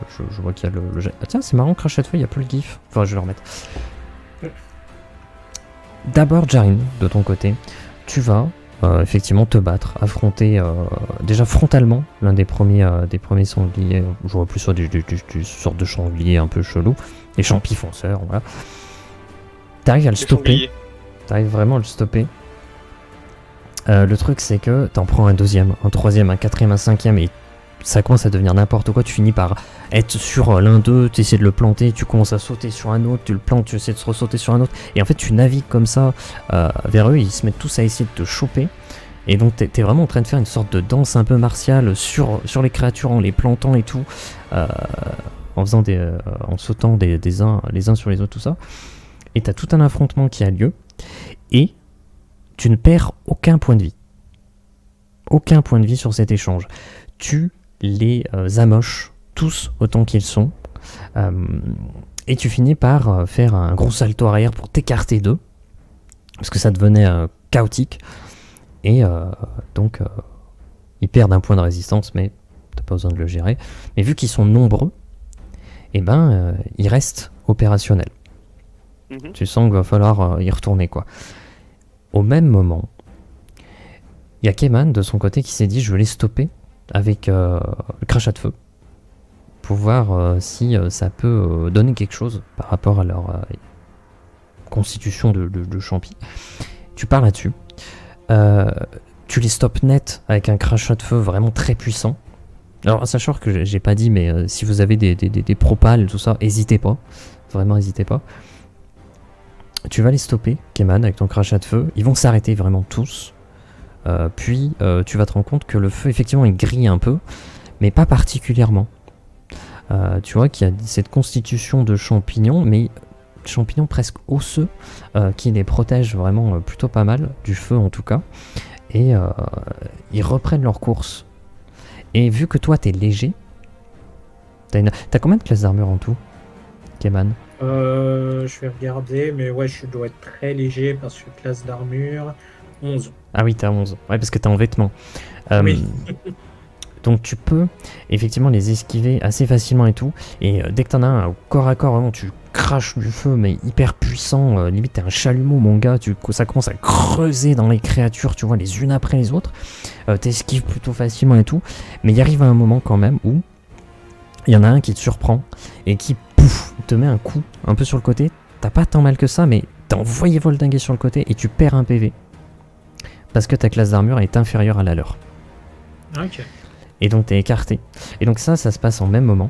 Je vois qu'il y a le jet. Ah tiens, c'est marrant, crachat de feu, il n'y a plus le gif. Enfin, je vais le remettre. D'abord, Jarin, de ton côté, tu vas effectivement te battre, affronter déjà frontalement l'un des premiers sangliers. Je vois plus sur du sorte de sanglier un peu chelou. Les champis fonceurs, voilà. T'arrives à le stopper. sangliers. T'arrives vraiment à le stopper. Le truc, c'est que t'en prends un deuxième, un troisième, un quatrième, un cinquième, et ça commence à devenir n'importe quoi. Tu finis par être sur l'un d'eux, tu essaies de le planter, tu commences à sauter sur un autre, tu le plantes, tu essaies de se ressauter sur un autre, et en fait, tu navigues comme ça vers eux, ils se mettent tous à essayer de te choper. Et donc, t'es vraiment en train de faire une sorte de danse un peu martiale sur les créatures, en les plantant et tout, en faisant en sautant les uns sur les autres, tout ça. Et t'as tout un affrontement qui a lieu, et tu ne perds aucun point de vie. Aucun point de vie sur cet échange. Tu les amoches tous autant qu'ils sont. Et tu finis par faire un gros salto arrière pour t'écarter d'eux. Parce que ça devenait chaotique. Et donc, ils perdent un point de résistance, mais t'as pas besoin de le gérer. Mais vu qu'ils sont nombreux, eh ben, ils restent opérationnels. Mhm. Tu sens qu'il va falloir y retourner, quoi. Au même moment, il y a Keman de son côté qui s'est dit je vais les stopper avec le crachat de feu pour voir si ça peut donner quelque chose par rapport à leur constitution de champi. Tu pars là-dessus. Tu les stoppes net avec un crachat de feu vraiment très puissant. Alors, sachant que j'ai pas dit, mais si vous avez des propales, tout ça, n'hésitez pas. Vraiment, n'hésitez pas. Tu vas les stopper, Keman, avec ton crachat de feu. Ils vont s'arrêter vraiment tous. Puis tu vas te rendre compte que le feu, effectivement, il grille un peu, mais pas particulièrement. Tu vois qu'il y a cette constitution de champignons, mais champignons presque osseux, qui les protègent vraiment plutôt pas mal, du feu en tout cas. Et ils reprennent leur course. Et vu que toi, t'es léger, t'as combien de classes d'armure en tout, Keman? Je vais regarder, mais ouais, je dois être très léger parce que classe d'armure 11. Ah oui, t'as 11. Ouais, parce que t'es en vêtements. Oui. Donc tu peux effectivement les esquiver assez facilement et tout. Et dès que t'en as un au corps à corps, vraiment tu craches du feu mais hyper puissant, limite t'es un chalumeau mon gars, ça commence à creuser dans les créatures, tu vois, les unes après les autres. T'esquives plutôt facilement et tout. Mais il arrive à un moment quand même où il y en a un qui te surprend et qui pouf, te met un coup un peu sur le côté. T'as pas tant mal que ça, mais t'es envoyé voldinguer sur le côté et tu perds un PV. Parce que ta classe d'armure est inférieure à la leur. Ok. Et donc t'es écarté. Et donc ça se passe en même moment.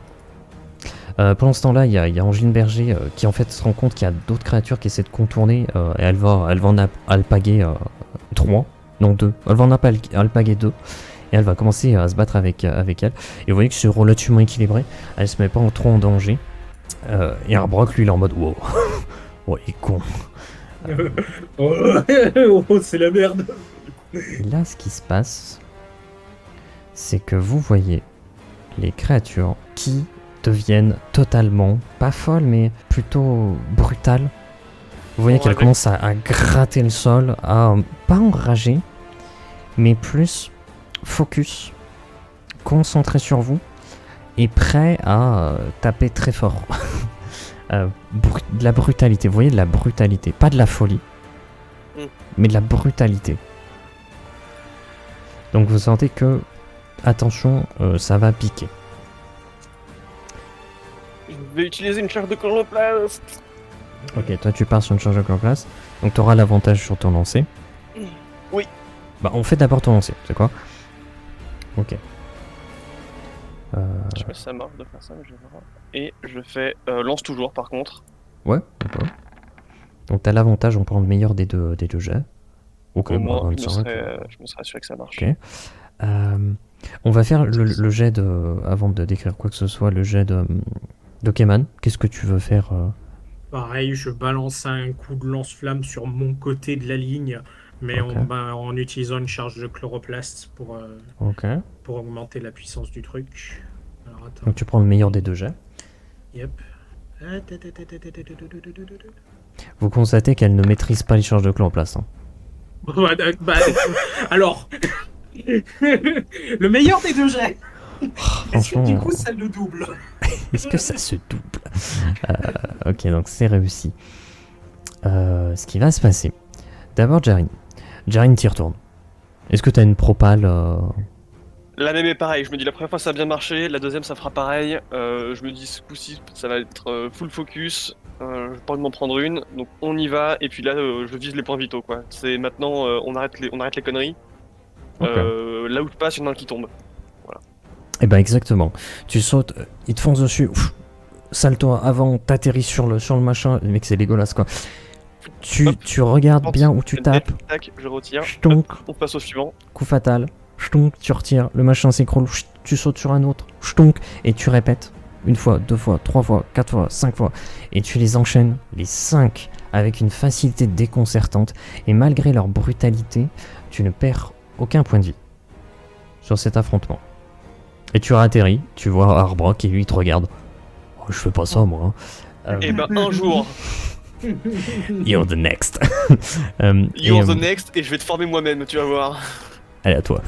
Pendant ce temps-là, il y a Angeline Berger qui en fait se rend compte qu'il y a d'autres créatures qui essaient de contourner. Et elle va en alpaguer 3, non 2. Elle va en alpaguer 2. Et elle va commencer à se battre avec elle. Et vous voyez que c'est relativement équilibré. Elle se met pas trop en danger. Et Arbrock, lui, il est en mode wow. Ouais, il est con. Oh, c'est la merde. Et là, ce qui se passe, c'est que vous voyez les créatures qui deviennent totalement, pas folles, mais plutôt brutales. Vous voyez qu'elles commencent à gratter le sol, à pas enrager, mais plus focus, concentré sur vous, et prêt à taper très fort. De la brutalité, vous voyez, de la brutalité, pas de la folie, mais de la brutalité. Donc vous sentez que, attention, ça va piquer. Je vais utiliser une charge de chloroplaste. Ok, toi tu pars sur une charge de chloroplaste, donc tu auras l'avantage sur ton lancer. Oui. Bah on fait d'abord ton lancer, c'est quoi? Ok. Je sais pas si ça marche de faire ça, mais je vais voir. Et je fais lance toujours par contre. Ouais, d'accord. Donc t'as l'avantage, on prend le meilleur des deux jets. Ok, Au bah, moins, 25. je me serais assuré que ça marche. Ok. On va faire le jet de... Avant de décrire quoi que ce soit, le jet de Keman. Qu'est-ce que tu veux faire Pareil, je balance un coup de lance-flamme sur mon côté de la ligne, mais Ok. en utilisant une charge de chloroplaste Ok. pour augmenter la puissance du truc. Alors attends. Donc tu prends le meilleur des deux jets. Yep. Vous constatez qu'elle ne maîtrise pas les charges de chloroplaste. Hein. Alors, le meilleur des deux jets. Est-ce que du coup ça le double? Est-ce que ça se double Ok, donc c'est réussi. Ce qui va se passer. D'abord, Jarin. Jarin, t'y retournes. Est-ce que t'as une propale La même est pareil, je me dis la première fois ça a bien marché, la deuxième ça fera pareil. Je me dis ce coup-ci ça va être full focus. J'ai pas envie de m'en prendre une, donc on y va. Et puis là, je vise les points vitaux quoi. C'est maintenant, on arrête les conneries. Ok. Là où je passe, il y en a un qui tombe. Eh ben exactement. Tu sautes, il te fonce dessus. Salto avant, t'atterris sur le machin. Le mec c'est dégueulasse quoi. Tu regardes bien où tu tapes. Tac, je retire. Chtonk, On passe au suivant. coup fatal. Chtonk, tu retires. Le machin s'écroule. Tu sautes sur un autre. Chtonk, et tu répètes. Une fois, 2 fois, 3 fois, 4 fois, 5 fois. Et tu les enchaînes, les 5, avec une facilité déconcertante. Et malgré leur brutalité, tu ne perds aucun point de vie sur cet affrontement. Et tu atterris, tu vois Arbrock et lui il te regarde. Oh, je fais pas ça moi. Et ben un jour, You're the next. you're the next, et je vais te former moi-même, tu vas voir. Allez à toi.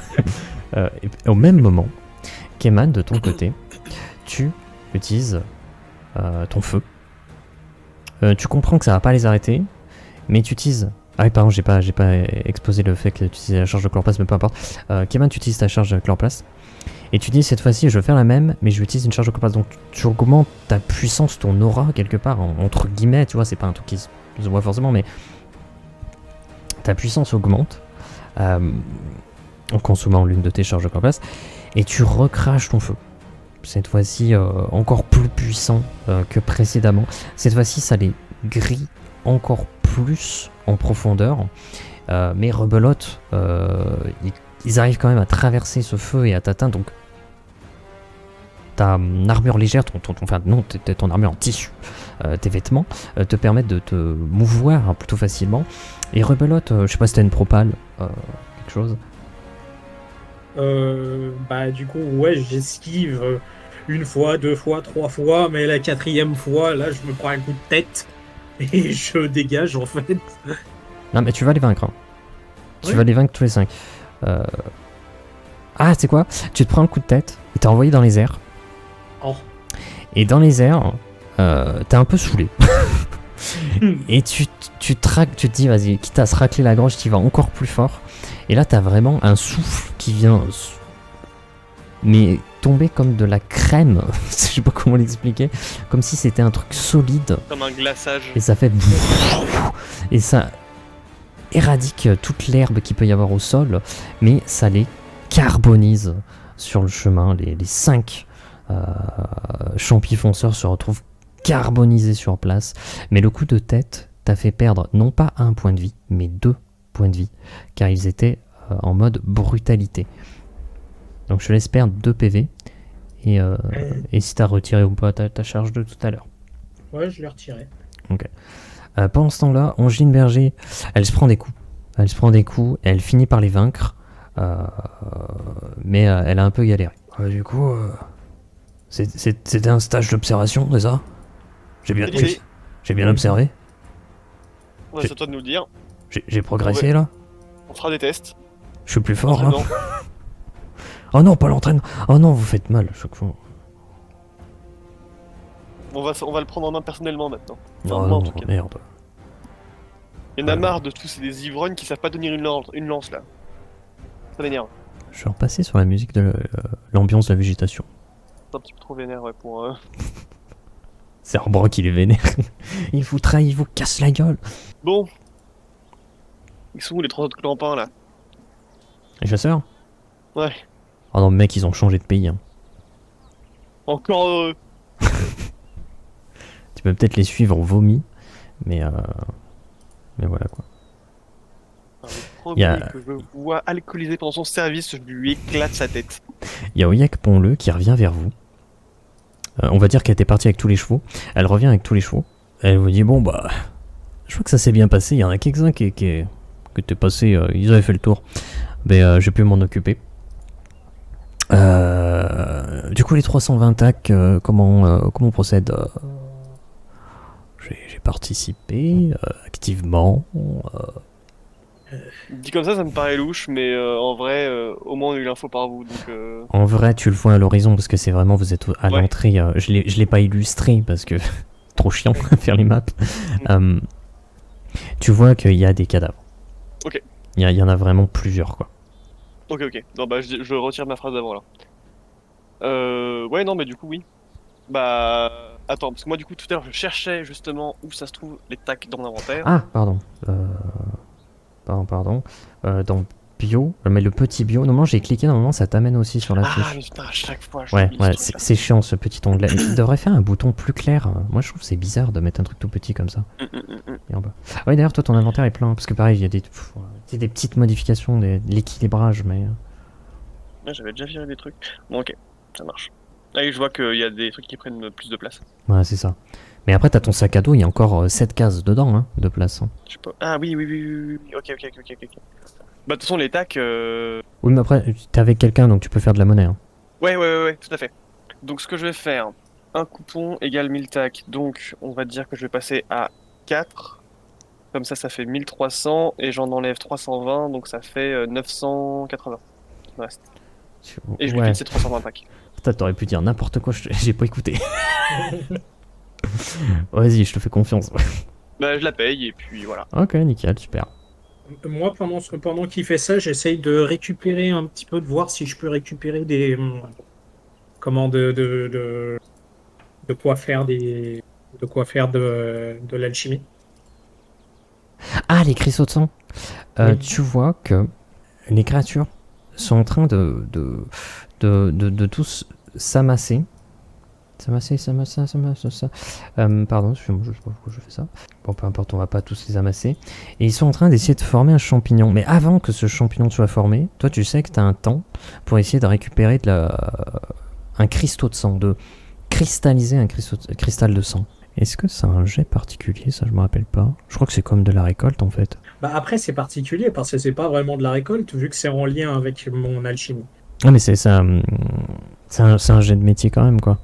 Et au même moment, Keman de ton côté, tu utilises ton feu. Tu comprends que ça va pas les arrêter, mais tu utilises. Ah oui, pardon, j'ai pas exposé le fait que tu utilisais la charge de chloroplaste, mais peu importe. Keman, tu utilises ta charge de chloroplaste. Et tu dis cette fois-ci je vais faire la même, mais je vais utiliser une charge de chloroplaste. Donc tu augmentes ta puissance, ton aura quelque part, entre guillemets, tu vois, c'est pas un truc qui se voit forcément, mais ta puissance augmente en consommant l'une de tes charges de chloroplaste, et tu recraches ton feu. Cette fois-ci encore plus puissant que précédemment. Cette fois-ci ça les grille encore plus en profondeur, mais rebelote, ils arrivent quand même à traverser ce feu et à t'atteindre. Donc ta armure légère, ton armure en tissu, tes vêtements te permettent de te mouvoir plutôt facilement. Et rebelote, je sais pas si t'as une propale, quelque chose. Du coup ouais, j'esquive une fois, 2 fois, 3 fois, mais la 4e fois là je me prends un coup de tête et je dégage en fait. Non mais tu vas les vaincre. Hein. Ouais. Tu vas les vaincre tous les 5. Ah, c'est quoi? Tu te prends un coup de tête et t'es envoyé dans les airs. Oh. Et dans les airs, t'es un peu saoulé. Et tu te dis, vas-y, quitte à se racler la gorge, tu vas encore plus fort. Et là, t'as vraiment un souffle qui vient, mais tomber comme de la crème. Je sais pas comment l'expliquer. Comme si c'était un truc solide. Comme un glaçage. Et ça fait. Et ça éradique toute l'herbe qu'il peut y avoir au sol, mais ça les carbonise sur le chemin. Les 5 champis fonceurs se retrouvent carbonisés sur place. Mais le coup de tête t'a fait perdre non pas 1 point de vie, mais 2 points de vie, car ils étaient en mode brutalité. Donc je te laisse perdre 2 PV. Et si t'as retiré ou pas ta charge de tout à l'heure. Ouais, je l'ai retiré. Ok. Pendant ce temps-là, Angeline Berger, elle se prend des coups. Elle se prend des coups et elle finit par les vaincre. Mais elle a un peu galéré. Du coup, c'était un stage d'observation, c'est ça? J'ai bien observé. Ouais, c'est à toi de nous le dire. J'ai progressé là. On fera des tests. Je suis plus fort. Hein. Entraînement. Oh non, pas l'entraînement. Oh non, vous faites mal chaque fois. On va le prendre en main personnellement maintenant. Enfin, Oh moi, non, en tout cas. merde. Il y en a marre de tous ces ivrognes qui savent pas tenir une lance là. Ça m'énerve. Je suis repassé sur la musique de l'ambiance de la végétation. C'est un petit peu trop vénère ouais, pour. C'est Arbro qui les vénère. Il vous trahit, il vous casse la gueule. Bon. Ils sont où les 3 autres clampins là? Les chasseurs? Ouais. Oh non, mec, ils ont changé de pays. Hein. Encore heureux. Tu peux peut-être les suivre au vomi, mais voilà quoi. Le premier que je vois alcoolisé pendant son service, je lui éclate sa tête. Il y a Oyak Ponleu qui revient vers vous. On va dire qu'elle était partie avec tous les chevaux. Elle revient avec tous les chevaux. Elle vous dit bon bah, je crois que ça s'est bien passé. Il y en a quelques-uns qui étaient passés, ils avaient fait le tour. Mais j'ai pu m'en occuper. Du coup les 320 tacs, comment on procède? J'ai participé activement. Dit comme ça me paraît louche, mais en vrai, au moins on a eu l'info par vous, donc. En vrai, tu le vois à l'horizon parce que c'est vraiment, vous êtes à Ouais. l'entrée. Je l'ai pas illustré parce que trop chiant à faire les maps. Tu vois qu'il y a des cadavres. Ok. Il y en a vraiment plusieurs quoi. Ok. Non bah je retire ma phrase d'avant là. Ouais non mais du coup oui. Bah attends parce que moi du coup tout à l'heure je cherchais justement où ça se trouve les tacs dans l'inventaire. Ah, pardon. Pardon. Dans bio, mais le petit bio. Normalement, j'ai cliqué. Normalement, ça t'amène aussi sur la Ah fiche. mais putain à chaque fois je Ouais, oublie ouais, ce truc-là. c'est chiant ce petit onglet. Il devrait faire un bouton plus clair. Moi, je trouve que c'est bizarre de mettre un truc tout petit comme ça. Et en bas. Ouais, d'ailleurs, toi, ton inventaire est plein. Parce que pareil, il y a des petites modifications, de l'équilibrage, mais. Ouais, j'avais déjà viré des trucs. Bon ok, ça marche. Ah oui je vois qu'il y a des trucs qui prennent plus de place. Ouais, c'est ça. Mais après, t'as ton sac à dos, il y a encore 7 cases dedans, hein, de place. Hein. Je sais pas. Ah oui. Ok. Bah de toute façon les tacs. Oui, mais après, t'es avec quelqu'un, donc tu peux faire de la monnaie. Hein. Ouais, tout à fait. Donc ce que je vais faire, un coupon égale 1000 tacs. Donc on va dire que je vais passer à 4. Comme ça fait 1300 et j'en enlève 320, donc ça fait 980. Il me reste. Et je lui Ouais. file ces 320 tacs. Putain, t'aurais pu dire n'importe quoi, j'ai pas écouté. Vas-y, je te fais confiance. Bah je la paye et puis voilà. Ok, nickel, super. Moi, pendant qu'il fait ça, j'essaye de récupérer un petit peu, de voir si je peux récupérer des. Comment de quoi faire de l'alchimie. Ah, les cristaux de sang. Oui. Tu vois que les créatures sont en train de tous s'amasser. S'amasser. Pardon, je sais pas pourquoi je fais ça. Bon, peu importe, on va pas tous les amasser. Et ils sont en train d'essayer de former un champignon. Mais avant que ce champignon soit formé, toi tu sais que tu as un temps pour essayer de récupérer un cristaux de sang, de cristalliser un cristal de sang. Est-ce que c'est un jet particulier? Ça, je me rappelle pas. Je crois que c'est comme de la récolte en fait. Bah après, c'est particulier parce que c'est pas vraiment de la récolte, vu que c'est en lien avec mon alchimie. Ah, mais c'est ça. C'est un jet de métier quand même, quoi.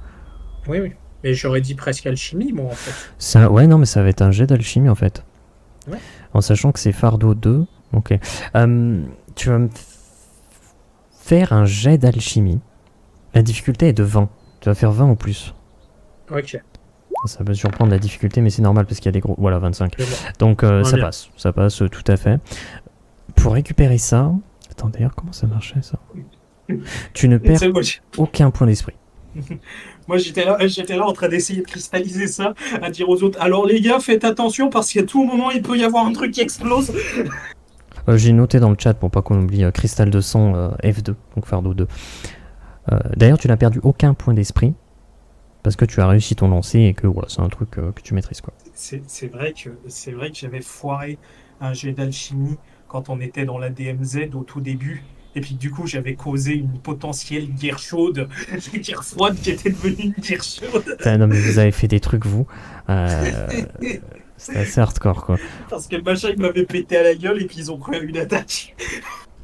Oui. Mais j'aurais dit presque alchimie, moi, en fait. Ouais, non, mais ça va être un jet d'alchimie en fait. Ouais. En sachant que c'est fardeau 2. Ok. Tu vas me faire un jet d'alchimie. La difficulté est de 20. Tu vas faire 20 ou plus. Ok. Ça peut surprendre la difficulté, mais c'est normal parce qu'il y a des gros... Voilà, 25. C'est bon. Donc ça bien. passe. Ça passe tout à fait. Pour récupérer ça... Attends, d'ailleurs, comment ça marchait, ça? Tu ne perds C'est bon, aucun point d'esprit. moi, j'étais là en train d'essayer de cristalliser ça, à dire aux autres, alors les gars, faites attention parce qu'à tout moment, il peut y avoir un truc qui explose. J'ai noté dans le chat pour pas qu'on oublie cristal de sang F2, donc fardeau 2. D'ailleurs, tu n'as perdu aucun point d'esprit parce que tu as réussi ton lancer et que voilà, c'est un truc que tu maîtrises, quoi. C'est vrai que j'avais foiré un jet d'alchimie quand on était dans la DMZ au tout début. Et puis du coup, j'avais causé une potentielle guerre chaude, une guerre froide qui était devenue une guerre chaude. Putain, non mais vous avez fait des trucs, vous. C'est assez hardcore, quoi. Parce que le machin, il m'avait pété à la gueule et puis ils ont pris une attaque.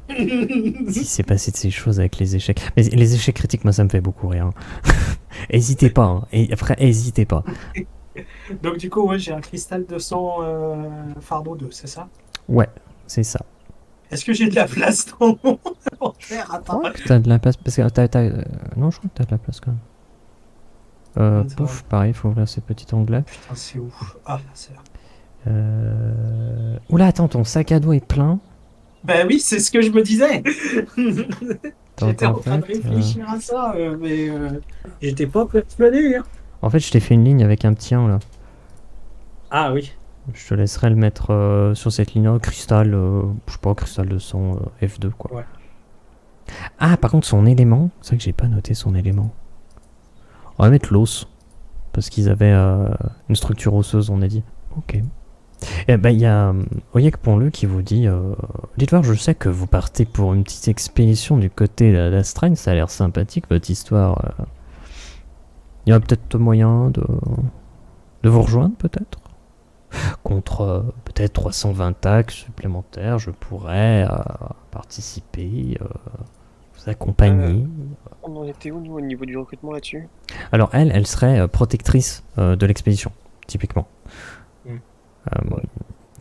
Il s'est passé de ces choses avec les échecs. Mais les échecs critiques, moi, ça me fait beaucoup rire. Hein. Hésitez pas. Hein. Et après, hésitez pas. Donc du coup, ouais, j'ai un cristal de sang fardeau 2, c'est ça? Ouais, c'est ça. Est-ce que j'ai de la place dans mon inventaire? Attends. Ouais, t'as de la place. Parce que non, je crois que t'as de la place quand même. Attends. Pouf, pareil, il faut ouvrir ce petit onglet. Putain, c'est où? Ah, c'est là. Oula, attends, ton sac à dos est plein. Ben oui, c'est ce que je me disais. J'étais en En train de fait, réfléchir à ça, mais j'étais pas persuadé. Hein. En fait, je t'ai fait une ligne avec un petit 1 là. Ah oui. Je te laisserai le mettre sur cette ligne-là. Cristal, je sais pas, cristal de sang F2 quoi. Ouais. Ah, par contre, son élément, c'est vrai que j'ai pas noté son élément. On va mettre l'os. Parce qu'ils avaient une structure osseuse, on a dit. Ok. Eh ben, il y a Oyek Ponleu qui vous dit dites voir, je sais que vous partez pour une petite expédition du côté d'Astrain, ça a l'air sympathique votre histoire. Il y a peut-être moyen de vous rejoindre, peut-être contre peut-être 320 taxes supplémentaires, je pourrais participer, vous accompagner. On en était où, nous, au niveau du recrutement là-dessus? Alors elle serait protectrice de l'expédition, typiquement.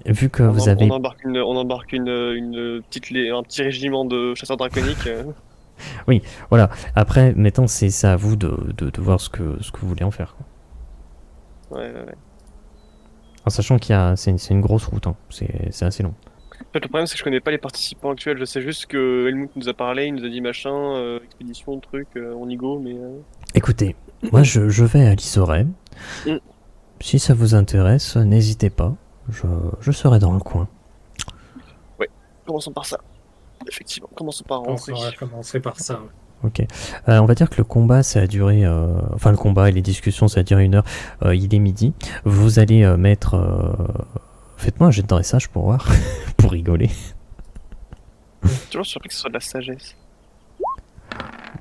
Vu que vous avez... On embarque un petit régiment de chasseurs draconiques. Voilà, après, maintenant, c'est à vous de voir ce que vous voulez en faire. Quoi. Ouais. En sachant c'est une grosse route, hein. C'est assez long. En fait, le problème, c'est que je connais pas les participants actuels. Je sais juste que Helmut nous a parlé, il nous a dit machin, expédition, truc, on y go, mais. Écoutez, moi je vais à l'Isoret. Mm. Si ça vous intéresse, n'hésitez pas. Je serai dans le coin. Ouais, commençons par ça. Effectivement, commençons par rentrer. On va commencer par ça. Ok. On va dire que le combat, ça a duré... Enfin, le combat et les discussions, ça a duré 1 heure. Il est midi. Vous allez mettre... Faites-moi un jet de dressage pour voir. Pour rigoler. Toujours surpris que ce soit de la sagesse.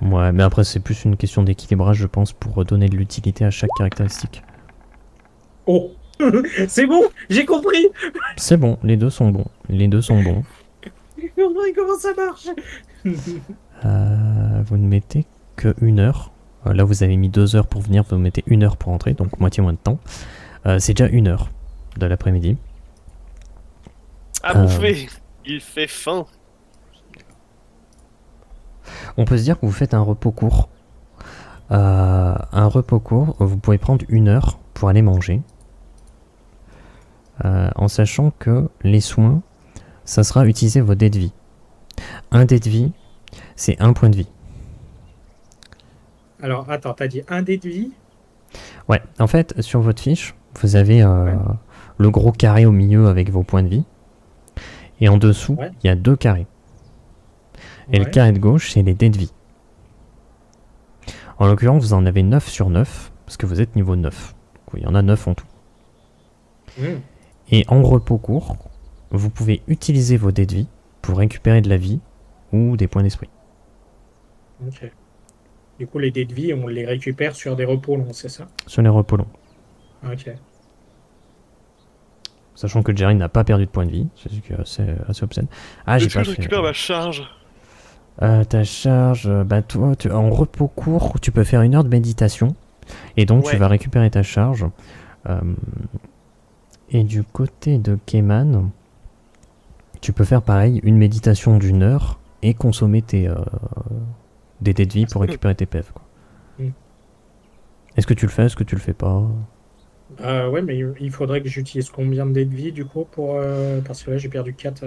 Ouais, mais après, c'est plus une question d'équilibrage, je pense, pour donner de l'utilité à chaque caractéristique. Oh. C'est bon, j'ai compris. C'est bon, les deux sont bons. J'ai compris comment ça marche. Vous ne mettez que 1 heure. Là, vous avez mis 2 heures pour venir, vous mettez 1 heure pour entrer, donc moitié moins de temps. C'est déjà 1 heure de l'après-midi. Ah, bouffer. Il fait faim. On peut se dire que vous faites un repos court. Un repos court, vous pouvez prendre 1 heure pour aller manger. En sachant que les soins, ça sera utiliser vos dés de vie. Un dé de vie, c'est 1 point de vie. Alors, attends, t'as dit un dé de vie? Ouais, en fait, sur votre fiche, vous avez le gros carré au milieu avec vos points de vie. Et en dessous, il y a 2 carrés. Et le carré de gauche, c'est les dés de vie. En l'occurrence, vous en avez 9 sur 9, parce que vous êtes niveau 9. Donc, il y en a 9 en tout. Et en repos court, vous pouvez utiliser vos dés de vie pour récupérer de la vie ou des points d'esprit. Ok. Du coup, les dés de vie, on les récupère sur des repos longs, c'est ça? Sur les repos longs. Ok. Sachant que Jerry n'a pas perdu de points de vie, c'est assez obscène. Ah, j'ai pas je fait... récupère ma charge. Ta charge, bah toi, en repos court, tu peux faire 1 heure de méditation. Et donc, tu vas récupérer ta charge. Et du côté de Keman, tu peux faire pareil, une méditation d'1 heure et consommer des dés de vie pour récupérer tes PF, quoi. Mm. Est-ce que tu le fais? Est-ce que tu le fais pas? Ouais, mais il faudrait que j'utilise combien de dés de vie du coup pour. Parce que là, j'ai perdu 4.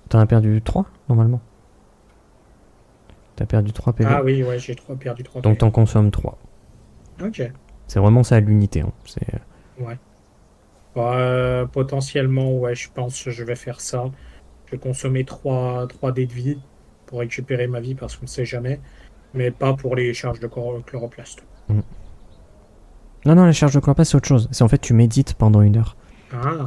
T'en as perdu 3 normalement. T'as perdu 3 PV. Ah oui, ouais, j'ai perdu 3 Donc t'en consommes 3. Ok, C'est vraiment ça à l'unité. Hein. ouais. Potentiellement, ouais, je pense que je vais faire ça. Je vais consommer 3 dés de vie pour récupérer ma vie parce qu'on ne sait jamais, mais pas pour les charges de chloroplaste. Non, la charge de chloroplaste, c'est autre chose. C'est en fait, tu médites pendant 1 heure. Ah,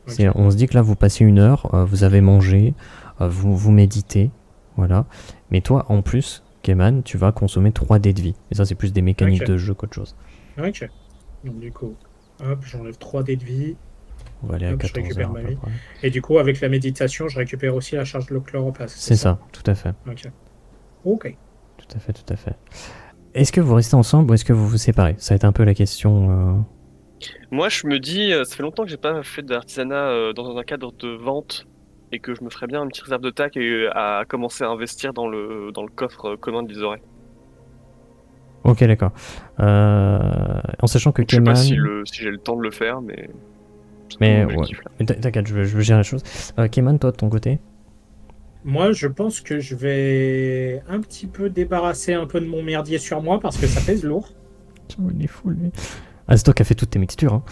ok. On se dit que là, vous passez 1 heure, vous avez mangé, vous méditez, voilà. Mais toi, en plus, Keman, tu vas consommer 3 dés de vie. Et ça, c'est plus des mécaniques Ok. de jeu qu'autre chose. Ok. Donc du coup, hop, j'enlève 3 dés de vie. On va aller à Hop, je 14 récupère heures ma à peu vie. près. Et du coup, avec la méditation, je récupère aussi la charge de chloroplaste. C'est ça, tout à fait. Ok. Ok. Tout à fait. Est-ce que vous restez ensemble ou est-ce que vous vous séparez? Ça va être un peu la question. Moi, je me dis, ça fait longtemps que j'ai pas fait d'artisanat dans un cadre de vente et que je me ferais bien une petite réserve de tac et à commencer à investir dans le coffre commun de l'Isoré. Ok, d'accord. En sachant que Donc, je sais pas Keman... si j'ai le temps de le faire, mais. c'est Mais mon ouais, objectif, là. mais t'inquiète, je veux gérer la chose. Keman, toi de ton côté? Moi, je pense que je vais un petit peu débarrasser un peu de mon merdier sur moi parce que ça pèse lourd. Il est fou lui. Ah, c'est toi qui as fait toutes tes mixtures. Hein.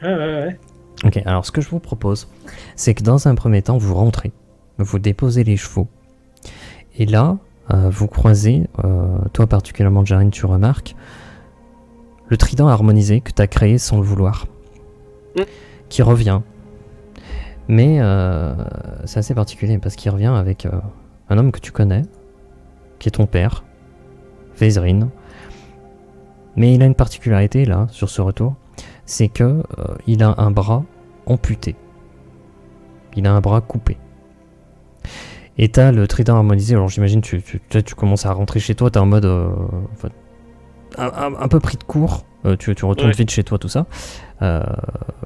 Ouais. Ok, alors ce que je vous propose, c'est que dans un premier temps, vous rentrez, vous déposez les chevaux, et là, vous croisez, toi particulièrement Jarine, tu remarques, le trident harmonisé que tu as créé sans le vouloir, qui revient. Mais c'est assez particulier parce qu'il revient avec un homme que tu connais, qui est ton père, Vézrine. Mais il a une particularité là, sur ce retour, c'est que il a un bras amputé. Il a un bras coupé. Et t'as le trident harmonisé, alors j'imagine tu commences à rentrer chez toi, t'es en mode un peu pris de court, tu retournes vite chez toi, tout ça.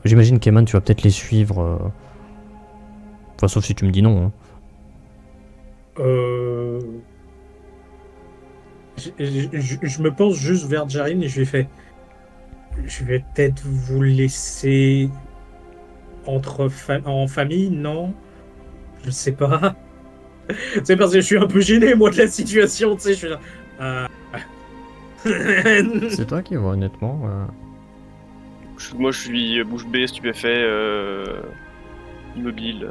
J'imagine Keman, tu vas peut-être les suivre, enfin sauf si tu me dis non. Hein. Je me pense juste vers Jarine et je lui fais. Je vais peut-être vous laisser en famille, non? Je sais pas. C'est parce que je suis un peu gêné, moi, de la situation, tu sais. Je suis là. C'est toi qui vois, honnêtement. Moi, je suis bouche bée, stupéfait, immobile.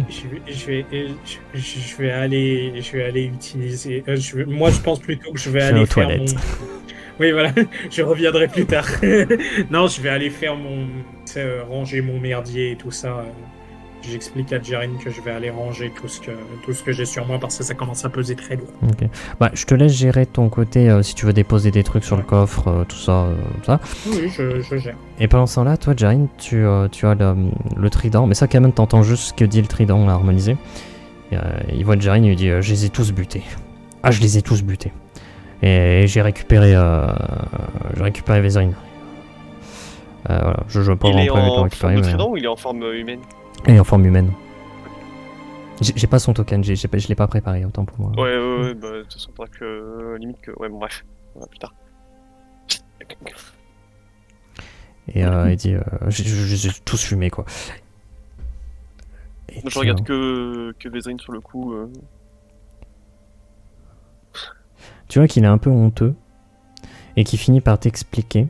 Je vais aller utiliser. Moi, je pense plutôt que je vais aller aux faire toilettes. Oui, voilà, je reviendrai plus tard. Non, je vais aller faire ranger mon merdier et tout ça. J'explique à Jarine que je vais aller ranger tout ce que j'ai sur moi parce que ça commence à peser très lourd. Ok. Bah, je te laisse gérer ton côté si tu veux déposer des trucs sur le coffre, tout ça. Oui, je gère. Et pendant ce temps-là, toi, Jarine, tu as le trident. Mais ça, Keman, t'entends juste ce que dit le trident là, harmonisé. Il voit Jarine et il dit je les ai tous butés. Ah, je les ai tous butés. Et j'ai récupéré Vézrine. Voilà, je joue pas Il est vraiment en récupérer. forme de trident ou il est en forme humaine? Et en forme humaine. J'ai pas son token, je l'ai pas préparé, autant pour moi. Ouais, bah, de toute façon, faudra que. Limite que. Ouais, bon, bref. On verra plus tard. Et il dit j'ai tous fumé, quoi. Et Je regarde que Vézrine sur le coup. Tu vois qu'il est un peu honteux et qu'il finit par t'expliquer.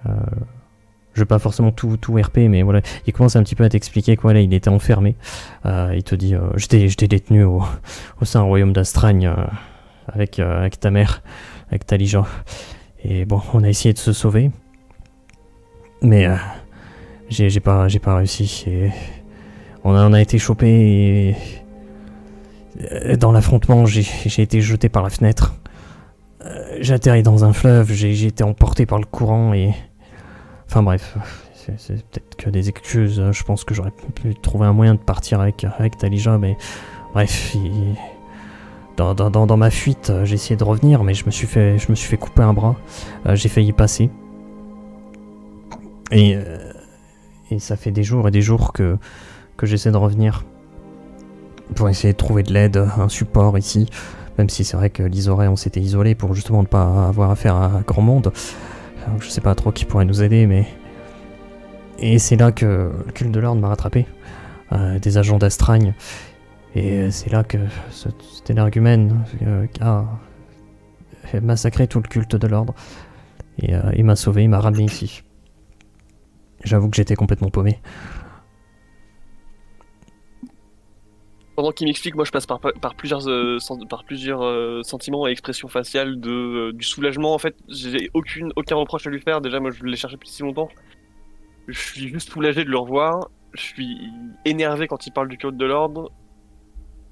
Je veux pas forcément tout RP, mais voilà, il commence un petit peu à t'expliquer quoi. Là, il était enfermé. Il te dit j'étais détenu au sein du royaume d'Astragne avec ta mère, avec Talija. Et bon, on a essayé de se sauver, mais j'ai pas réussi. Et on a été chopé et dans l'affrontement, j'ai été jeté par la fenêtre. J'ai atterri dans un fleuve, j'ai été emporté par le courant et... Enfin bref, c'est peut-être que des excuses. Je pense que j'aurais pu trouver un moyen de partir avec Talija, mais... Bref, dans ma fuite, j'ai essayé de revenir, mais je me suis fait couper un bras. J'ai failli passer. Et ça fait des jours et des jours que que j'essaie de revenir pour essayer de trouver de l'aide, un support ici. Même si c'est vrai que l'Isoré, on s'était isolé pour justement ne pas avoir affaire à grand monde. Alors, je sais pas trop qui pourrait nous aider, mais... Et c'est là que le culte de l'ordre m'a rattrapé. Des agents d'Astragne. Et c'est là que cet énergumène a massacré tout le culte de l'ordre. Et il m'a sauvé, il m'a ramené ici. J'avoue que j'étais complètement paumé. Pendant qu'il m'explique, moi je passe par plusieurs, sentiments et expressions faciales du soulagement. En fait, j'ai aucun reproche à lui faire. Déjà, moi je l'ai cherché depuis si longtemps. Je suis juste soulagé de le revoir. Je suis énervé quand il parle du code de l'ordre.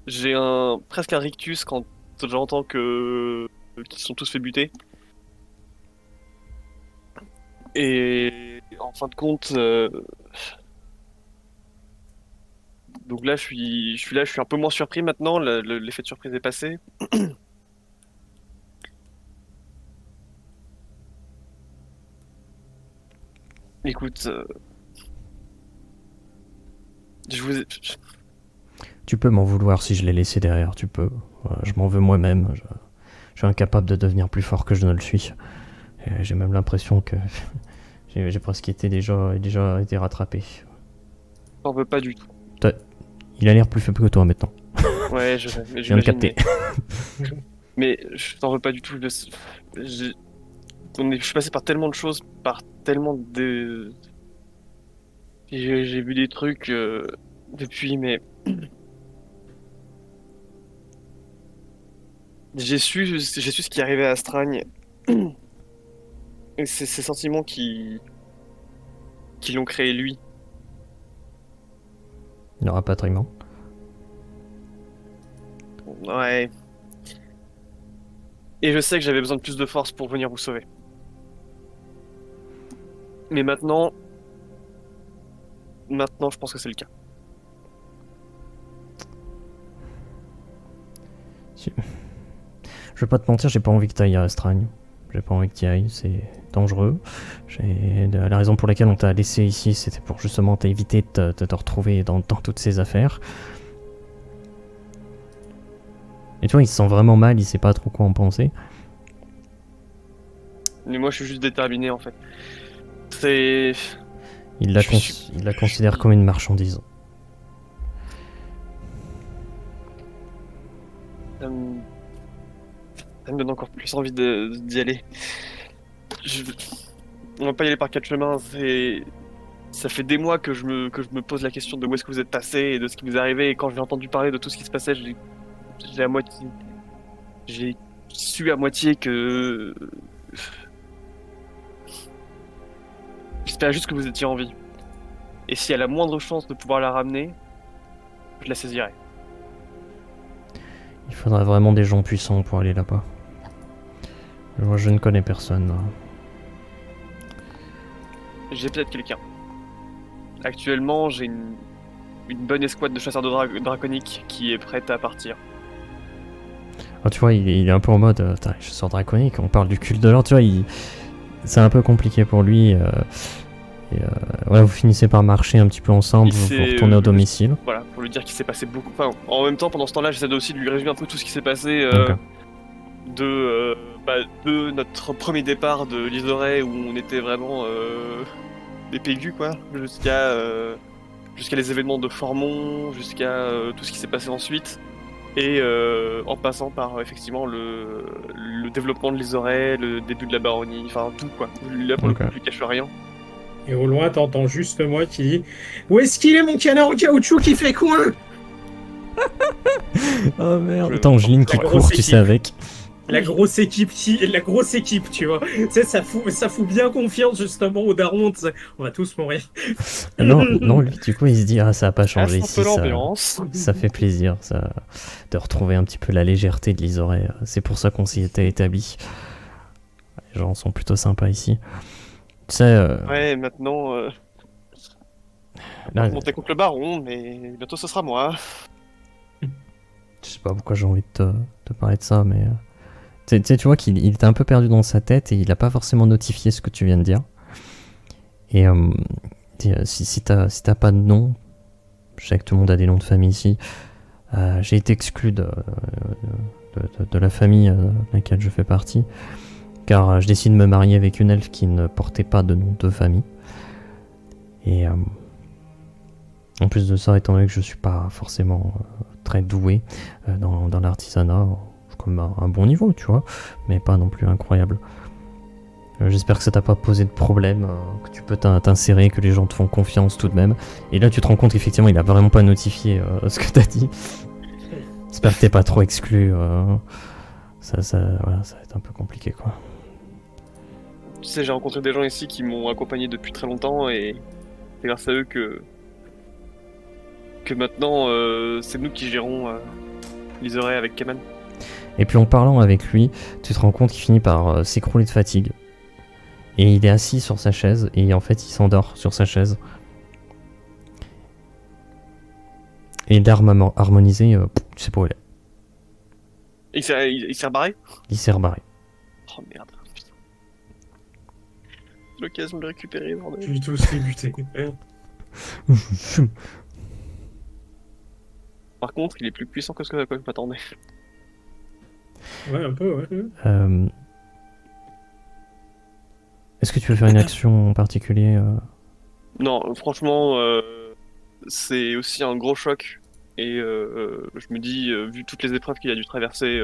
J'ai presque un rictus quand j'entends qu'ils sont tous fait buter. Et en fin de compte, donc là je suis un peu moins surpris maintenant. L'effet de surprise est passé. Écoute, je- Tu peux m'en vouloir si je l'ai laissé derrière, tu peux. Je m'en veux moi-même. Je suis incapable de devenir plus fort que je ne le suis. Et j'ai même l'impression que j'ai presque déjà été rattrapé. t'en veux pas du tout. Il a l'air plus faible que toi maintenant. Ouais, Je viens de j'imagine, capter. mais je t'en veux pas du tout. Je suis passé par tellement de choses, par tellement de... J'ai vu des trucs depuis, mais j'ai su ce qui arrivait à Astragne. Et c'est ces sentiments qui l'ont créé lui. Le rapatriement. Ouais. Et je sais que j'avais besoin de plus de force pour venir vous sauver. Mais maintenant, je pense que c'est le cas. Je vais pas te mentir, j'ai pas envie que t'ailles à Astragne. J'ai pas envie que t'y ailles, c'est dangereux. La raison pour laquelle on t'a laissé ici, c'était pour justement t'éviter de te retrouver dans toutes ces affaires. Et tu vois, il se sent vraiment mal, il sait pas trop quoi en penser. Mais moi, je suis juste déterminé en fait. C'est... Il la considère comme une marchandise. Ça me donne encore plus envie d'y aller. On va pas y aller par quatre chemins. Ça fait des mois que je me pose la question de où est-ce que vous êtes passé et de ce qui vous est arrivé. Et quand j'ai entendu parler de tout ce qui se passait, j'ai su à moitié que... J'espérais juste que vous étiez en vie. Et s'il y a la moindre chance de pouvoir la ramener, je la saisirai. Il faudrait vraiment des gens puissants pour aller là-bas. Moi, je ne connais personne. J'ai peut-être quelqu'un. Actuellement, j'ai une bonne escouade de chasseurs de draconiques qui est prête à partir. Ah, tu vois, il est un peu en mode chasseur draconique, on parle du culte de l'ordre, tu vois, c'est un peu compliqué pour lui. Ouais, vous finissez par marcher un petit peu ensemble, vous retournez au domicile. Voilà, pour lui dire qu'il s'est passé beaucoup. Enfin, en même temps, pendant ce temps-là, j'essaie aussi de lui résumer un peu tout ce qui s'est passé Ok. de notre premier départ de l'Isoré où on était vraiment des pégus, quoi, jusqu'à les événements de Formont, jusqu'à tout ce qui s'est passé ensuite. Et en passant par effectivement le développement de l'Isoré, le début de la baronnie, enfin tout quoi. Là pour le coup, je lui cache rien. Et au loin, t'entends juste moi qui dis où est-ce qu'il est mon canard en caoutchouc qui fait coin? Oh merde. Attends, Angeline qui court, tu sais, avec. La grosse équipe, tu vois. Tu sais, ça fout bien confiance justement aux darons. On va tous mourir. Non, lui, du coup, il se dit ça a pas changé Un ici. peu l'ambiance. Ça fait plaisir, ça, de retrouver un petit peu la légèreté de l'Isoré. C'est pour ça qu'on s'y était établi. Les gens sont plutôt sympas ici. Tu sais. Ouais, maintenant. Là, monter contre le baron, mais bientôt ce sera moi. je sais pas pourquoi j'ai envie de te parler de ça, mais. Tu vois qu'il était un peu perdu dans sa tête et il a pas forcément notifié ce que tu viens de dire. Et si t'as pas de nom, je sais que tout le monde a des noms de famille ici. J'ai été exclu de la famille de laquelle je fais partie, car je décide de me marier avec une elfe qui ne portait pas de nom de famille. Et en plus de ça, étant donné que je suis pas forcément très doué dans l'artisanat, je suis comme à un bon niveau, tu vois, mais pas non plus incroyable. J'espère que ça t'a pas posé de problème, que tu peux t'insérer, que les gens te font confiance tout de même. Et là, tu te rends compte qu'effectivement, il a vraiment pas notifié ce que t'as dit. J'espère que t'es pas trop exclu. Voilà, ça va être un peu compliqué, quoi. Tu sais, j'ai rencontré des gens ici qui m'ont accompagné depuis très longtemps et c'est grâce à eux que maintenant c'est nous qui gérons les oreilles avec Keman. Et puis en parlant avec lui, tu te rends compte qu'il finit par s'écrouler de fatigue. Et il est assis sur sa chaise et en fait il s'endort sur sa chaise. Et l'arme harmonisée, tu sais pas où elle est. Il s'est rebarré. Il s'est rebarré. Oh merde. Putain. C'est l'occasion de le récupérer, bordel. Je vais tous les buter. Par contre, il est plus puissant que ce que je m'attendais. Ouais, un peu, ouais. Est-ce que tu veux faire une action en particulier Non, franchement, c'est aussi un gros choc. Et je me dis, vu toutes les épreuves qu'il a dû traverser,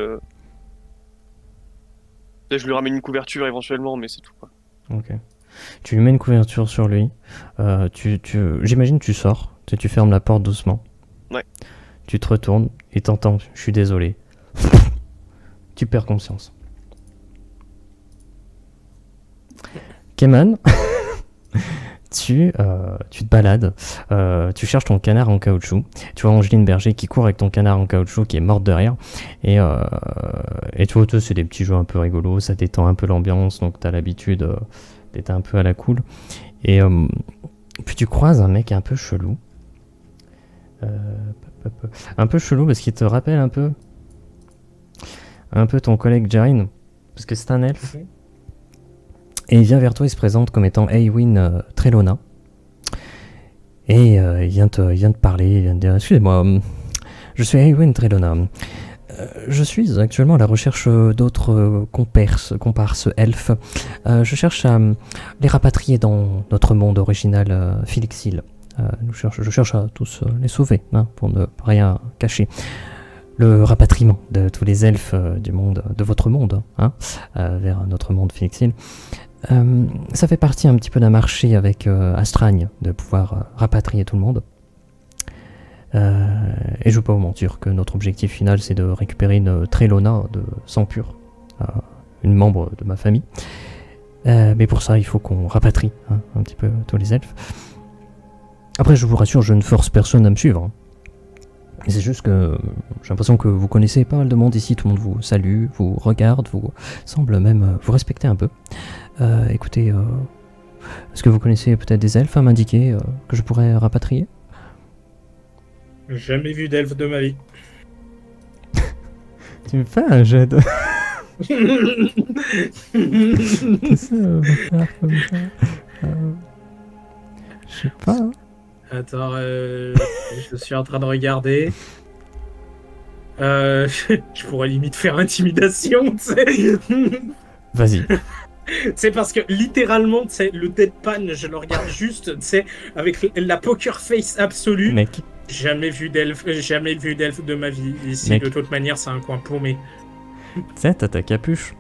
je lui ramène une couverture éventuellement, mais c'est tout, quoi. Ok. Tu lui mets une couverture sur lui. J'imagine tu sors, tu fermes la porte doucement. Ouais. Tu te retournes et t'entends, je suis désolé. Tu perds conscience. Keman, tu te balades, tu cherches ton canard en caoutchouc. Tu vois Angeline Berger qui court avec ton canard en caoutchouc qui est morte de rire. Et tu vois, c'est des petits jeux un peu rigolos, ça détend un peu l'ambiance, donc t'as l'habitude d'être un peu à la cool. Et puis tu croises un mec un peu chelou. Un peu chelou parce qu'il te rappelle un peu ton collègue Jarin, parce que c'est un elfe. Okay. Et il vient vers toi, il se présente comme étant Eywyn Trelona. Et il vient te parler, il vient te dire, excusez-moi, je suis Eywyn Trelona. Je suis actuellement à la recherche d'autres comparses elfes. Je cherche à les rapatrier dans notre monde original Philixil. Je cherche à tous les sauver, hein, pour ne rien cacher. Le rapatriement de tous les elfes du monde, de votre monde, hein, vers notre monde Philixil. Ça fait partie un petit peu d'un marché avec Astragne, de pouvoir rapatrier tout le monde. Et je ne veux pas vous mentir que notre objectif final, c'est de récupérer une Trelona de sang pur, une membre de ma famille. Mais pour ça, il faut qu'on rapatrie, hein, un petit peu tous les elfes. Après, je vous rassure, je ne force personne à me suivre. Hein. C'est juste que j'ai l'impression que vous connaissez pas mal de monde ici, tout le monde vous salue, vous regarde, vous semble même vous respecter un peu. Écoutez, est-ce que vous connaissez peut-être des elfes à m'indiquer que je pourrais rapatrier? Jamais vu d'elfe de ma vie. Tu me fais un jet de... Qu'est-ce que ça va faire comme ça je sais pas. Hein. Attends, je suis en train de regarder. Je pourrais limite faire intimidation, tu sais. Vas-y. C'est parce que littéralement, tu sais, le deadpan, je le regarde juste, tu sais, avec la poker face absolue. Mec. Jamais vu d'elfe de ma vie. Ici, Mec. de toute manière, c'est un coin paumé. Tu sais, t'as ta capuche.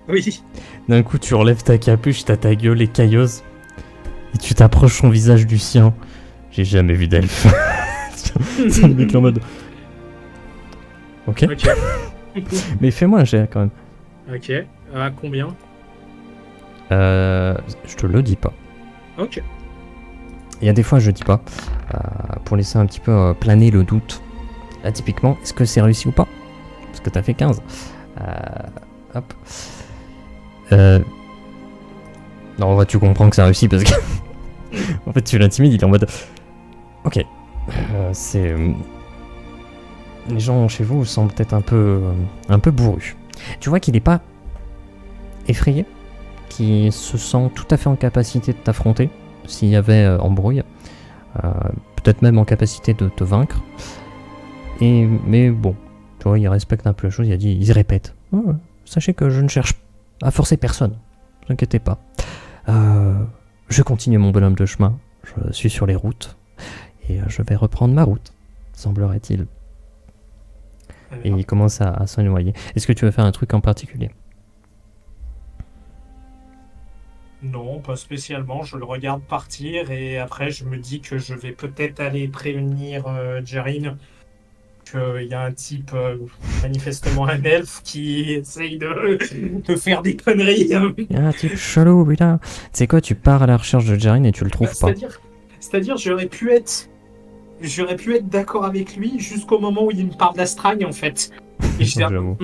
Oui. D'un coup, tu relèves ta capuche, t'as ta gueule écailleuse. Et tu t'approches son visage du sien. J'ai jamais vu d'elfe. C'est le mec en mode... Ok. Mais fais-moi un jet quand même. Ok. À combien? Je te le dis pas. Ok. Il y a des fois je dis pas. Pour laisser un petit peu planer le doute. Là typiquement, est-ce que c'est réussi ou pas? Parce que t'as fait 15. Hop. Non, en vrai, tu comprends que ça réussit parce que... en fait, tu l'intimides, il est en mode... Ok. C'est... Les gens chez vous semblent peut-être un peu bourrus. Tu vois qu'il est pas effrayé, qu'il se sent tout à fait en capacité de t'affronter s'il y avait embrouille. peut-être même en capacité de te vaincre. Mais bon, tu vois, il respecte un peu la chose, il répète. Ouais, sachez que je ne cherche à forcer personne, ne vous inquiétez pas. Je continue mon bonhomme de chemin, je suis sur les routes, et je vais reprendre ma route, semblerait-il. Et il commence à s'en noyer. Est-ce que tu veux faire un truc en particulier? Non, pas spécialement. Je le regarde partir et après je me dis que je vais peut-être aller prévenir Jarin qu'il y a un type, manifestement un elfe, qui essaye de faire des conneries. Il y a un type chelou, putain. Tu sais quoi, tu pars à la recherche de Jarin et tu le trouves pas. C'est-à-dire, j'aurais pu être d'accord avec lui jusqu'au moment où il me parle d'Astragne en fait. Et je dis, J'avoue.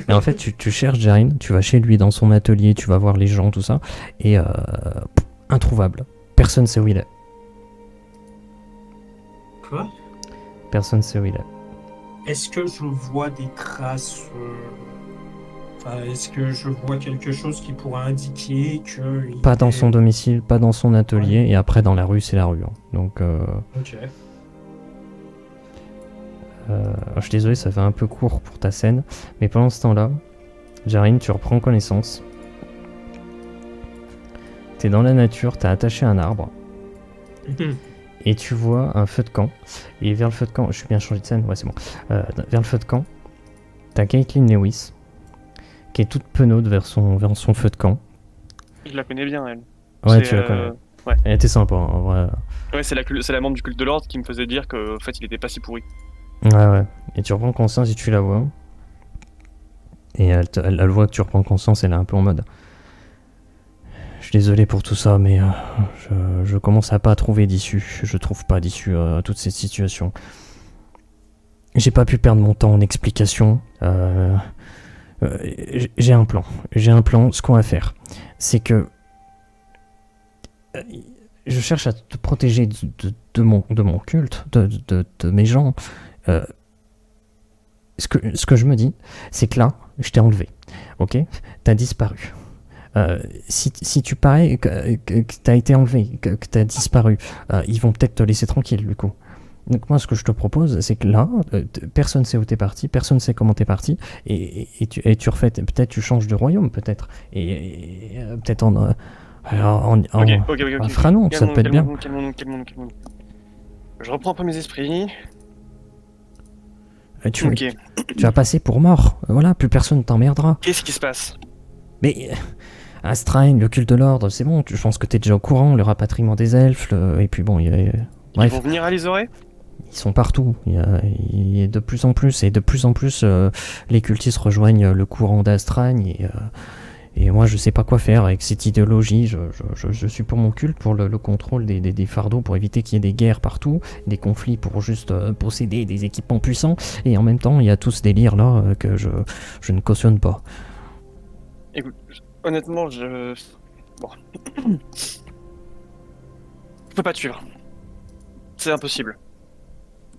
Et en fait, tu cherches Jarin, tu vas chez lui dans son atelier, tu vas voir les gens, tout ça, et introuvable. Personne sait où il est. Quoi? Personne sait où il est. Est-ce que je vois des traces est-ce que je vois quelque chose qui pourrait indiquer que... Pas dans son domicile, pas dans son atelier, et après dans la rue, c'est la rue. Hein. Donc, Ok. je suis désolé, ça fait un peu court pour ta scène, mais pendant ce temps-là, Jarin, tu reprends connaissance. T'es dans la nature, t'as attaché un arbre, et tu vois un feu de camp. Et vers le feu de camp, je suis bien changé de scène, ouais c'est bon. Vers le feu de camp, t'as Caitlin Lewis, qui est toute penaude vers son feu de camp. Je la connais bien, elle. Ouais, tu la connais. Ouais. Elle était sympa, en vrai. Ouais, c'est la membre du culte de l'ordre qui me faisait dire qu'en fait, il était pas si pourri. Ouais. Et tu reprends conscience et tu la vois. Et elle voit que tu reprends conscience, elle est un peu en mode... Je suis désolé pour tout ça, mais je commence à pas trouver d'issue. Je trouve pas d'issue à toute cette situation. J'ai pas pu perdre mon temps en explications. J'ai un plan. Ce qu'on va faire, c'est que je cherche à te protéger de mon culte, de mes gens. Ce que je me dis, c'est que là, je t'ai enlevé. Ok? T'as disparu. Si tu parais que t'as été enlevé, que t'as disparu, ils vont peut-être te laisser tranquille du coup. Donc moi ce que je te propose c'est que là, personne sait où t'es parti, personne sait comment t'es parti, et tu refais, peut-être tu changes de royaume peut-être, et peut-être en Franon, ça peut être bien. Calmons-nous. Je reprends un peu mes esprits. Tu vas passer pour mort, voilà, plus personne t'emmerdera. Qu'est-ce qui se passe? Mais... Astrain, le culte de l'ordre, c'est bon, je pense que t'es déjà au courant, le rapatriement des elfes, et puis bon, Ils vont venir à l'Isoré? Ils sont partout, il y a de plus en plus, les cultistes rejoignent le courant d'Astragne, et moi je sais pas quoi faire avec cette idéologie, je suis pour mon culte, pour le contrôle des fardeaux, pour éviter qu'il y ait des guerres partout, des conflits pour juste posséder des équipements puissants, et en même temps il y a tout ce délire là que je ne cautionne pas. Écoute, honnêtement, Bon. Je peux pas te suivre. C'est impossible.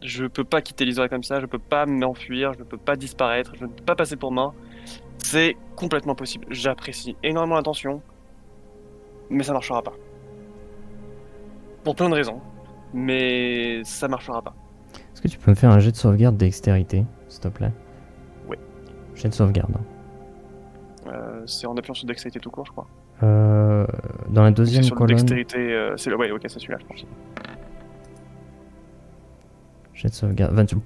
Je peux pas quitter l'Isoré comme ça, je peux pas m'enfuir, je peux pas disparaître, je ne peux pas passer pour mort. C'est complètement possible. J'apprécie énormément l'attention, mais ça marchera pas. Pour plein de raisons, mais ça marchera pas. Est-ce que tu peux me faire un jet de sauvegarde dextérité, s'il te plaît? Ouais. Jet de sauvegarde. C'est en appuyant sur dextérité tout court, je crois. Dans la deuxième sur colonne. Dextérité, ouais, ok, c'est celui-là, je pense. Jet de sauvegarde. 28.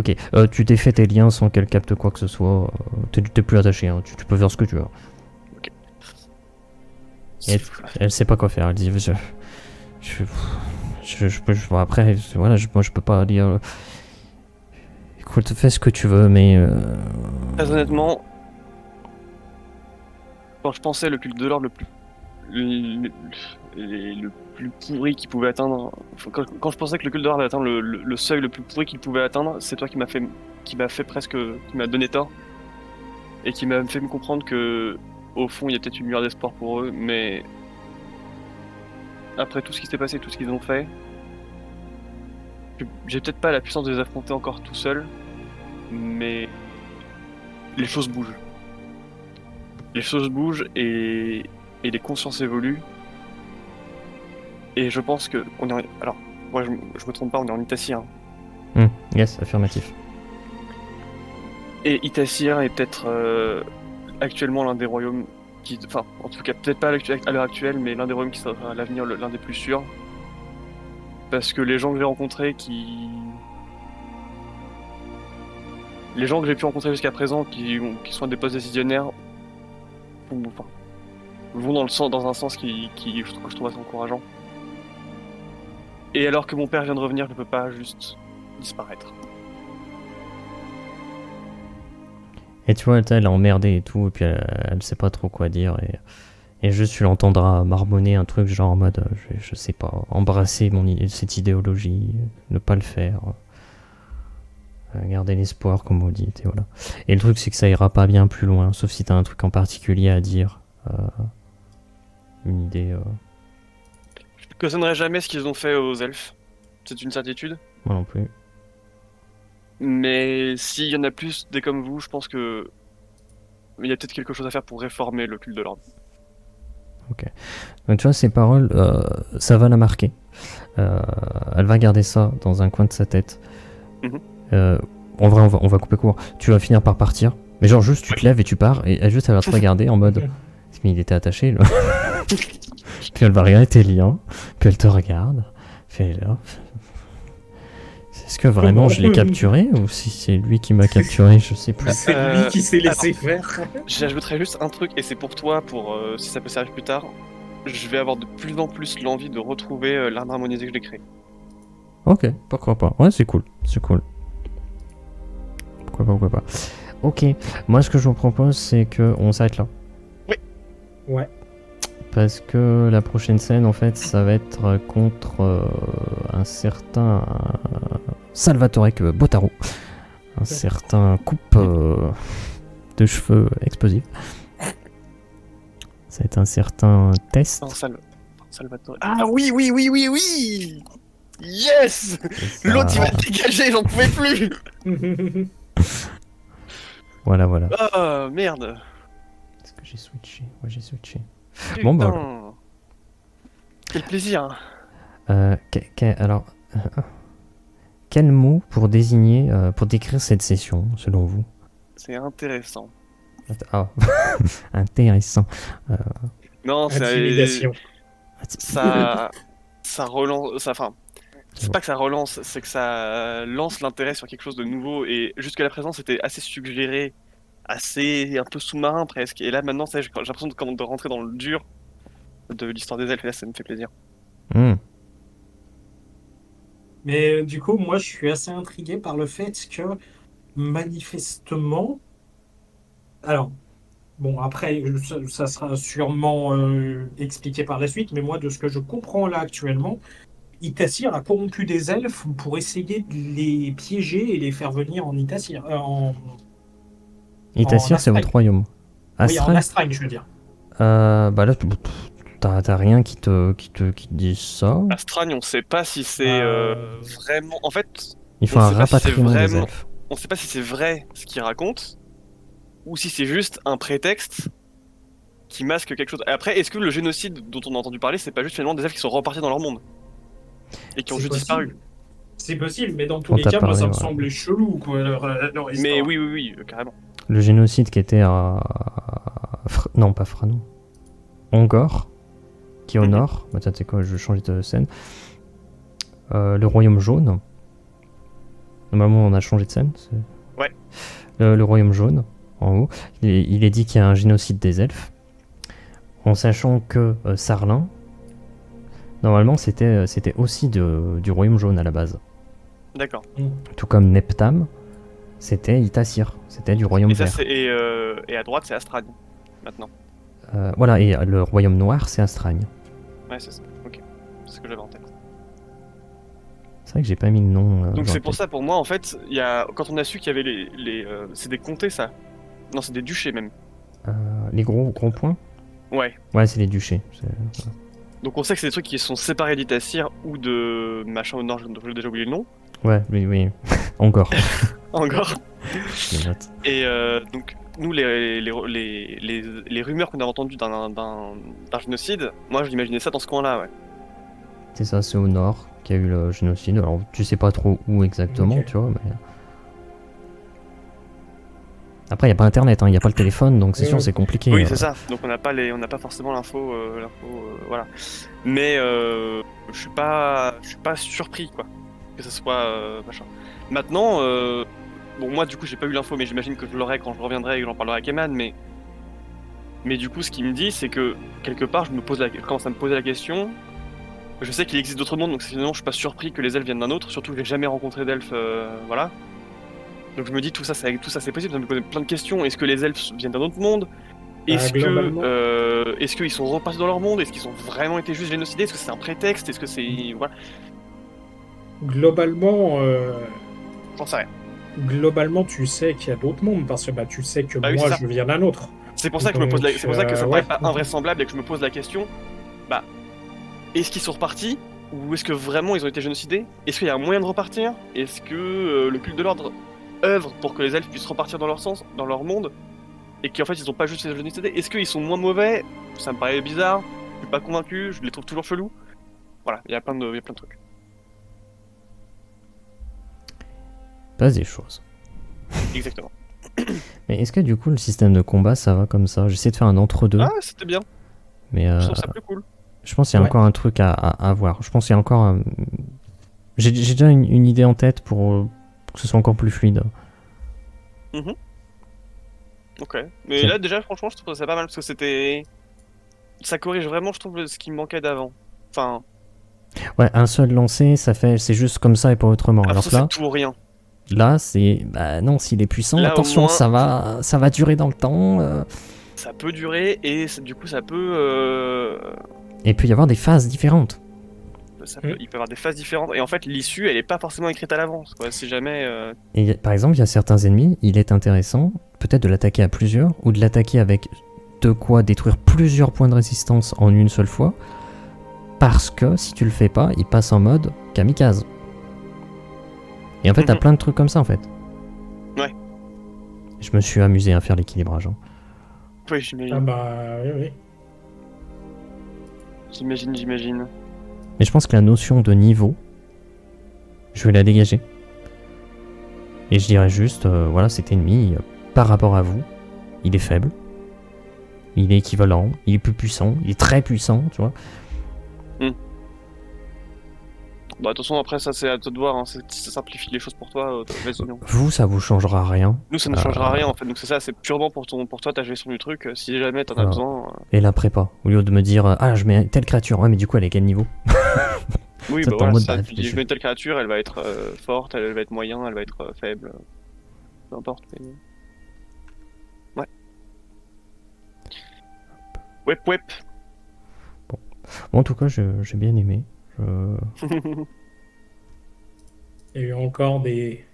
Ok, tu défais tes liens sans qu'elle capte quoi que ce soit. T'es plus attaché, hein. Tu peux faire ce que tu veux. Ok. Elle sait pas quoi faire. Elle dit après, voilà, moi je peux pas dire. Écoute, fais ce que tu veux, mais. Très honnêtement, quand je pensais le culte de l'ordre le plus pourri qu'il pouvait atteindre, quand je pensais que le culte de l'ordre allait atteindre le seuil le plus pourri qu'il pouvait atteindre, c'est toi qui m'a donné tort et qui m'a fait me comprendre que au fond il y a peut-être une lueur d'espoir pour eux, mais après tout ce qui s'est passé, tout ce qu'ils ont fait, j'ai peut-être pas la puissance de les affronter encore tout seul, mais les choses bougent. Les choses bougent et les consciences évoluent. Et je pense que on est alors, moi je me trompe pas, on est en Itassir. Yes, affirmatif. Et Itassir est peut-être actuellement l'un des royaumes qui, enfin, en tout cas peut-être pas à l'heure actuelle, mais l'un des royaumes qui sera à l'avenir l'un des plus sûrs. Parce que les gens que j'ai pu rencontrer jusqu'à présent, qui sont à des postes décisionnaires, enfin, vont dans un sens que je trouve assez encourageant. Et alors que mon père vient de revenir, je ne peux pas juste disparaître. Et tu vois, elle est emmerdée et tout, et puis elle sait pas trop quoi dire, et juste tu l'entendras marmonner un truc genre en mode, je sais pas, embrasser cette idéologie, ne pas le faire, garder l'espoir comme vous dites, et voilà. Et le truc c'est que ça ira pas bien plus loin, sauf si t'as un truc en particulier à dire, une idée, Je ne cautionnerai jamais ce qu'ils ont fait aux elfes. C'est une certitude. moi non plus. Mais s'il y en a plus des comme vous, je pense que il y a peut-être quelque chose à faire pour réformer le culte de l'ordre. Donc tu vois, ces paroles, ça va la marquer. Elle va garder ça dans un coin de sa tête. Mhm. En vrai, on va couper court. Tu vas finir par partir. Mais genre, juste, tu te lèves et tu pars. Et elle, juste, elle va te regarder en mode. Mais il était attaché, là. Puis elle va regarder tes liens. Puis elle te regarde. Puis elle est là. Est-ce que vraiment je l'ai capturé ou si c'est lui qui m'a capturé, je sais plus. C'est lui qui s'est laissé faire. J'ajouterais juste un truc, et c'est pour toi, si ça peut servir plus tard. Je vais avoir de plus en plus l'envie de retrouver l'arme harmonisée que j'ai créée. Ok, pourquoi pas. Ouais, c'est cool. C'est cool. Pourquoi pas. Ok, moi ce que je vous propose, c'est qu'on s'arrête là. Oui. Ouais. Parce que la prochaine scène, en fait, ça va être contre un certain Salvatore Botaro. Un certain coupe de cheveux explosif. Ça va être un certain test. Non, Salvatore. Ah oui, oui, oui, oui, oui. Yes. L'autre il m'a dégagé, j'en pouvais plus. Voilà. Ah merde. Est-ce que j'ai switché? Ouais, j'ai switché. Putain. Bon, bah voilà. Quel plaisir. Alors, quel mot pour désigner, pour décrire cette session, selon vous? C'est intéressant. Ah, intéressant. Non, Intimidation. ça relance. Enfin, c'est pas que ça relance, c'est que ça lance l'intérêt sur quelque chose de nouveau. Et jusqu'à la présent, c'était assez suggéré, assez un peu sous-marin presque. Et là, maintenant, j'ai l'impression de rentrer dans le dur de l'histoire des elfes. Et là, ça me fait plaisir. Mais du coup, moi, je suis assez intrigué par le fait que, manifestement, alors, bon, après, ça sera sûrement expliqué par la suite, mais moi, de ce que je comprends là actuellement, Itassir a corrompu des elfes pour essayer de les piéger et les faire venir en Itassir. Itassir, c'est votre royaume. Oui, en Astral Astragne, je veux dire. Bah là, t'as rien qui te dit ça. Astragne, on sait pas si c'est vraiment. En fait, Il faut on un sait pas si c'est rapatriement des vraiment- elfes. on sait pas si c'est vrai ce qu'il raconte ou si c'est juste un prétexte qui masque quelque chose. Et après, est-ce que le génocide dont on a entendu parler, c'est pas juste finalement des elfes qui sont repartis dans leur monde et qui ont C'est juste possible. disparu? C'est possible, mais dans tous On les t'a cas, moi, ça parlé, me ouais. semblait chelou, quoi, leur histoire. Mais oui, carrément. Le génocide qui était à. Non, pas Frano. Ongor, qui est au Mhm. nord. Bah, tu sais quoi, je vais changer de scène. Le royaume jaune. Normalement, on a changé de scène. Ouais. Le royaume jaune, en haut. Il est dit qu'il y a un génocide des elfes. En sachant que Sarlin, normalement, c'était aussi du royaume jaune à la base. D'accord. Tout comme Neptam, c'était Itassir. C'était du royaume Et ça, vert. et à droite, c'est Astragne maintenant. Voilà, et le royaume noir, c'est Astragne. Ouais, c'est ça. Ok. C'est ce que j'avais en tête. C'est vrai que j'ai pas mis le nom. Donc dans c'est la pour tête. ça, pour moi, en fait, quand on a su qu'il y avait c'est des comtés, ça. Non, c'est des duchés même. Les gros points. Ouais. Ouais, c'est les duchés. Donc on sait que c'est des trucs qui sont séparés d'Itassir ou de machin au nord, dont j'ai déjà oublié le nom. Ouais, oui. Encore. Encore. Je les note. Et donc nous, les rumeurs qu'on a entendues d'un génocide, moi je l'imaginais ça dans ce coin-là, ouais. C'est ça, c'est au nord qu'il y a eu le génocide. Alors tu sais pas trop où exactement, Ok. tu vois, mais... Après, il n'y a pas internet, il n'y a pas le téléphone, donc c'est sûr, c'est compliqué. Oui, c'est ça. Donc on n'a pas forcément l'info, voilà. Mais je suis pas surpris quoi que ce soit machin. Maintenant, bon moi du coup j'ai pas eu l'info, mais j'imagine que je l'aurai quand je reviendrai et que j'en parlerai à Keman. Mais du coup, ce qu'il me dit, c'est que quelque part, je commence à me poser la question. Je sais qu'il existe d'autres mondes, donc sinon je suis pas surpris que les elfes viennent d'un autre. Surtout que j'ai jamais rencontré d'elfes, voilà. Donc je me dis tout ça c'est possible. Ça me pose plein de questions. Est-ce que les elfes viennent d'un autre monde? Bah, globalement, Est-ce qu'ils sont repartis dans leur monde? Est-ce qu'ils ont vraiment été juste génocidés? Est-ce que c'est un prétexte? Est-ce que c'est voilà? globalement, J'en sais rien. globalement, tu sais qu'il y a d'autres mondes parce que bah, tu sais que Bah oui, c'est moi, ça. je viens d'un autre. C'est pour ça que je me pose Donc, c'est pour ça que ça me paraît ouais. pas invraisemblable et que je me pose la question. Bah, est-ce qu'ils sont repartis? Ou est-ce que vraiment ils ont été génocidés? Est-ce qu'il y a un moyen de repartir? Est-ce que le culte de l'ordre œuvre pour que les elfes puissent repartir dans leur sens, dans leur monde? Et qu'en fait ils ont pas juste été génocidés? Est-ce qu'ils sont moins mauvais? Ça me paraît bizarre. Je suis pas convaincu. Je les trouve toujours chelous. Voilà, il y a plein de trucs. Pas des choses. Exactement. Mais est-ce que du coup, le système de combat, ça va comme ça? J'essaie de faire un entre-deux, Ah, c'était bien. mais Je trouve ça plus cool. je pense qu'il y a Ouais. encore un truc à voir. Je pense qu'il y a encore... J'ai déjà une idée en tête pour que ce soit encore plus fluide. Ok. Mais Tiens. là déjà franchement je trouve ça pas mal parce que ça corrige vraiment je trouve ce qui me manquait d'avant. Enfin, Ouais, un seul lancé, c'est juste comme ça et pas autrement. Alors que ça là, c'est tout ou rien. là, c'est... Bah non, s'il est puissant, Là, au attention, moins- ça va durer dans le temps. Ça peut durer et du coup ça peut Et puis y avoir des phases différentes. il peut y avoir des phases différentes et en fait l'issue elle est pas forcément écrite à l'avance quoi. Si jamais Et par exemple, il y a certains ennemis, il est intéressant peut-être de l'attaquer à plusieurs ou de l'attaquer avec de quoi détruire plusieurs points de résistance en une seule fois. Parce que si tu le fais pas, il passe en mode kamikaze. Et en fait, t'as plein de trucs comme ça en fait. Ouais. Je me suis amusé à faire l'équilibrage. oui, j'imagine. Ah bah oui, oui. J'imagine. Mais je pense que la notion de niveau, je vais la dégager. Et je dirais juste, voilà, cet ennemi, par rapport à vous, il est faible. Il est équivalent, il est plus puissant, il est très puissant, tu vois. Bah de toute façon après ça c'est à toi de voir hein. Si ça simplifie les choses pour toi, vas-y non. Vous, ça vous changera rien. Nous ça ne changera rien en fait donc c'est ça c'est purement pour toi ta gestion du truc si jamais t'en as Voilà. besoin. Et la prépa, au lieu de me dire, ah, je mets telle créature, ouais, mais du coup, elle est quel niveau? Oui Ça, bah t'es en voilà mode, ça, bah, tu dis je mets telle créature elle va être forte elle va être moyen elle va être faible peu importe mais... Ouais. Wep. Bon, en tout cas, j'ai bien aimé. Il y a eu encore des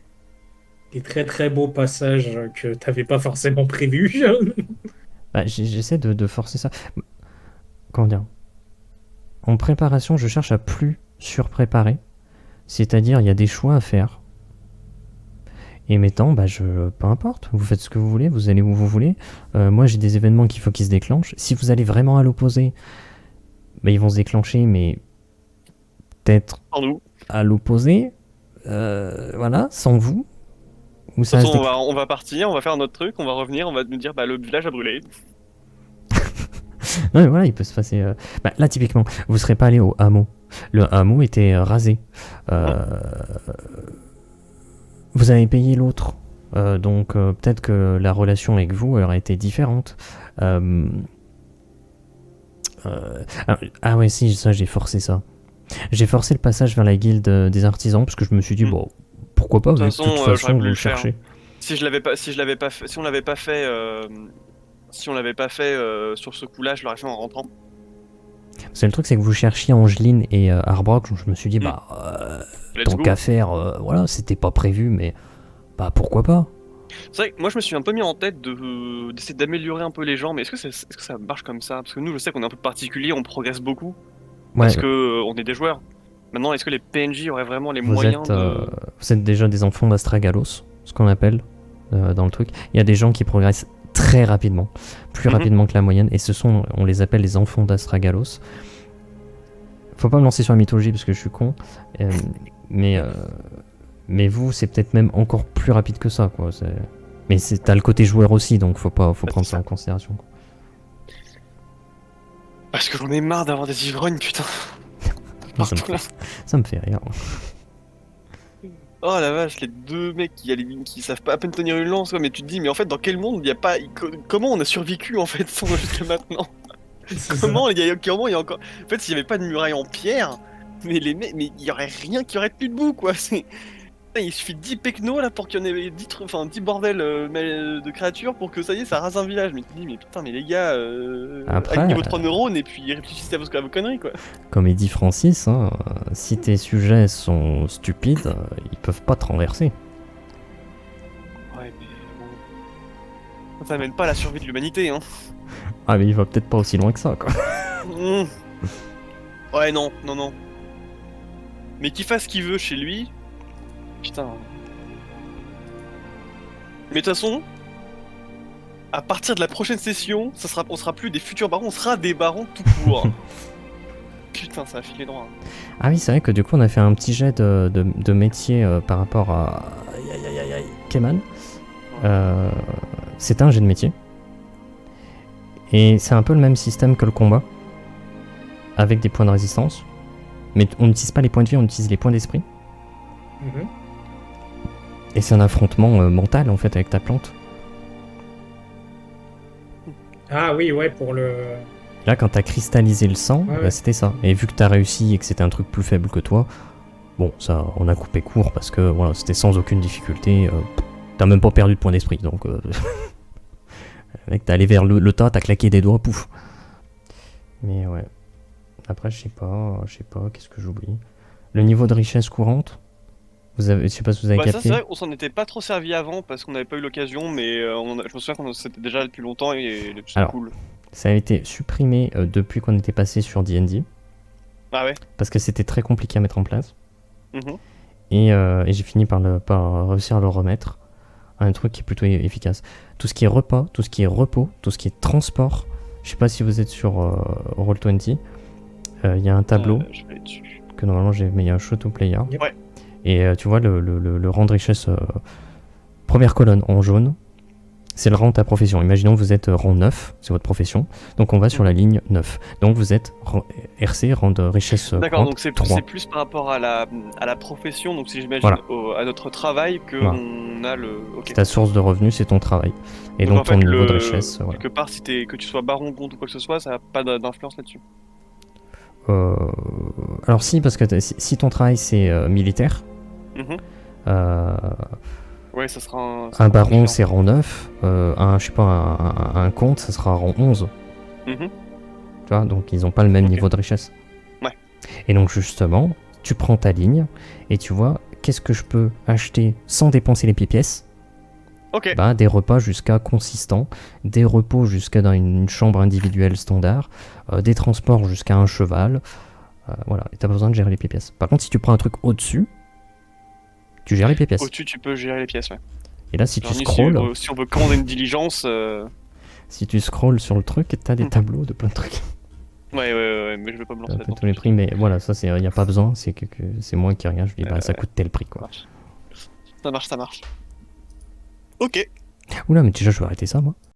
très très beaux passages que t'avais pas forcément prévus. Bah, j'essaie de forcer ça. Comment dire? En préparation, je cherche à plus surpréparer. C'est-à-dire, il y a des choix à faire. Et mettant, bah, peu importe, vous faites ce que vous voulez, vous allez où vous voulez. Moi, j'ai des événements qu'il faut qu'ils se déclenchent. Si vous allez vraiment à l'opposé, bah, ils vont se déclencher, mais peut-être En nous. à l'opposé, voilà, sans vous. Ou De ça toute se façon, déclenche. on va partir, on va faire notre truc, on va revenir, on va nous dire bah le village a brûlé. Non, mais voilà, il peut se passer. Bah, là, typiquement, vous serez pas allé au hameau. Le hameau était rasé. Vous avez payé l'autre. Donc, peut-être que la relation avec vous aurait été différente. Ah ouais, si, ça, j'ai forcé ça. J'ai forcé le passage vers la guilde des artisans parce que je me suis dit, bon, pourquoi pas, De vu toute que de toute façon, j'aurais façon, pu vous le le faire. cherchez. Si on l'avait pas fait, si on l'avait pas fait sur ce coup-là, je l'aurais fait en rentrant. C'est le truc, c'est que vous cherchiez Angeline et Arbrock, donc je me suis dit, Let's tant go. qu'à faire, voilà, c'était pas prévu, mais bah pourquoi pas. C'est vrai que moi je me suis un peu mis en tête d'essayer d'améliorer un peu les gens, mais est-ce que ça marche comme ça? Parce que nous, je sais qu'on est un peu particulier, on progresse beaucoup Ouais, parce que on est des joueurs. Maintenant, est-ce que les PNJ auraient vraiment les vous moyens vous êtes déjà des enfants d'Astragalos, ce qu'on appelle dans le truc. Il y a des gens qui progressent très rapidement, plus Mhm. rapidement que la moyenne, et on les appelle les enfants d'Astragalos. Faut pas me lancer sur la mythologie parce que je suis con. Euh, mais, euh, mais vous, c'est peut-être même encore plus rapide que ça, quoi. Mais t'as le côté joueur aussi, donc faut prendre ça en considération, quoi. Parce que j'en ai marre d'avoir des ivrognes, putain. Partout, là. Ça me fait rire. Oh la vache, les deux mecs qui savent pas à peine tenir une lance, quoi, mais tu te dis, mais en fait, dans quel monde il y a pas. Comment on a survécu en fait jusqu'à maintenant? Comment il y a encore. En fait, s'il y avait pas de muraille en pierre, mais les mecs, mais il y aurait rien qui aurait tenu debout, quoi. Il suffit de 10 pecnos là pour qu'il y en ait 10, enfin, 10 bordels de créatures pour que ça y est, ça rase un village. Mais tu te dis, mais putain, mais les gars, Après, alignez vos 3 neurones et puis réfléchissez à vos conneries, quoi. comme il dit Francis, hein, si tes sujets sont stupides, ils peuvent pas te renverser. Ouais, mais bon. Ça mène pas à la survie de l'humanité, hein. Ah, mais il va peut-être pas aussi loin que ça, quoi. Mmh. Ouais, non, non, non. Mais qu'il fasse ce qu'il veut chez lui. Putain. Mais de toute façon, à partir de la prochaine session, on sera plus des futurs barons, on sera des barons tout court. Putain, ça a filé droit. Ah oui, c'est vrai que du coup, on a fait un petit jet de métier par rapport à Keman. C'est un jet de métier. Et c'est un peu le même système que le combat, avec des points de résistance. Mais on n'utilise pas les points de vie, on utilise les points d'esprit. Mhm. Et c'est un affrontement mental en fait avec ta plante. Ah oui, ouais, pour le. Là, quand t'as cristallisé le sang, Ouais, bah, ouais. c'était ça. Et vu que t'as réussi et que c'était un truc plus faible que toi, bon, ça, on a coupé court parce que voilà, c'était sans aucune difficulté. T'as même pas perdu de point d'esprit, donc mec, t'es allé vers le tas, t'as claqué des doigts, pouf. Mais ouais. Après, je sais pas, qu'est-ce que j'oublie. Le niveau de richesse courante, je sais pas si vous avez Bah, ça, capté. c'est vrai qu'on s'en était pas trop servi avant parce qu'on n'avait pas eu l'occasion, mais je me souviens qu'on c'était déjà là depuis longtemps et c'est Alors. cool. Ça a été supprimé depuis qu'on était passé sur D&D, Ah ouais? parce que c'était très compliqué à mettre en place. Mhm. Et j'ai fini par réussir à le remettre. Un truc qui est plutôt efficace. Tout ce qui est repas, tout ce qui est repos, tout ce qui est transport. Je sais pas si vous êtes sur Roll20. Il y a un tableau Je vais aller dessus. que normalement j'ai, mais il y a un show to player. Yep. Ouais. Et tu vois le rang de richesse, première colonne en jaune, c'est le rang de ta profession. Imaginons que vous êtes rang 9, c'est votre profession. Donc on va sur la ligne 9. Donc vous êtes RC, rang de richesse D'accord, courante, donc c'est 3. plus par rapport à la profession, donc si j'imagine Voilà. à notre travail que Voilà. on a le. Ok. Ta source de revenus, c'est ton travail. Et donc en ton fait, niveau de richesse, voilà. quelque part, que tu sois baron, comte ou quoi que ce soit, ça n'a pas d'influence là-dessus. Alors si, parce que si ton travail c'est militaire, Mhm. euh, Ouais, ça sera un baron différent. c'est rang 9, je sais pas, un comte ça sera rang 11. Mhm. Tu vois, donc ils ont pas le même Ok. niveau de richesse. Ouais. Et donc justement, tu prends ta ligne et tu vois qu'est-ce que je peux acheter sans dépenser les pièces. Ok. Bah, des repas jusqu'à consistants, des repos jusqu'à dans une chambre individuelle standard, des transports jusqu'à un cheval. Voilà, et t'as pas besoin de gérer les pièces. Par contre, si tu prends un truc au-dessus, tu gères les pièces. Au-dessus, tu peux gérer les pièces, ouais. Et là, si Genre, tu scrolls, si on veut commander une diligence. si tu scrolls sur le truc, t'as des tableaux de plein de trucs. Ouais, mais je vais pas me T'as lancer un peu là-dedans. tous les prix, mais voilà, ça, il n'y a pas besoin, c'est que c'est moi qui regarde, je dis, bah, ça Ouais. coûte tel prix, quoi. Ça marche. Ok. Oula, mais déjà, je vais arrêter ça, moi.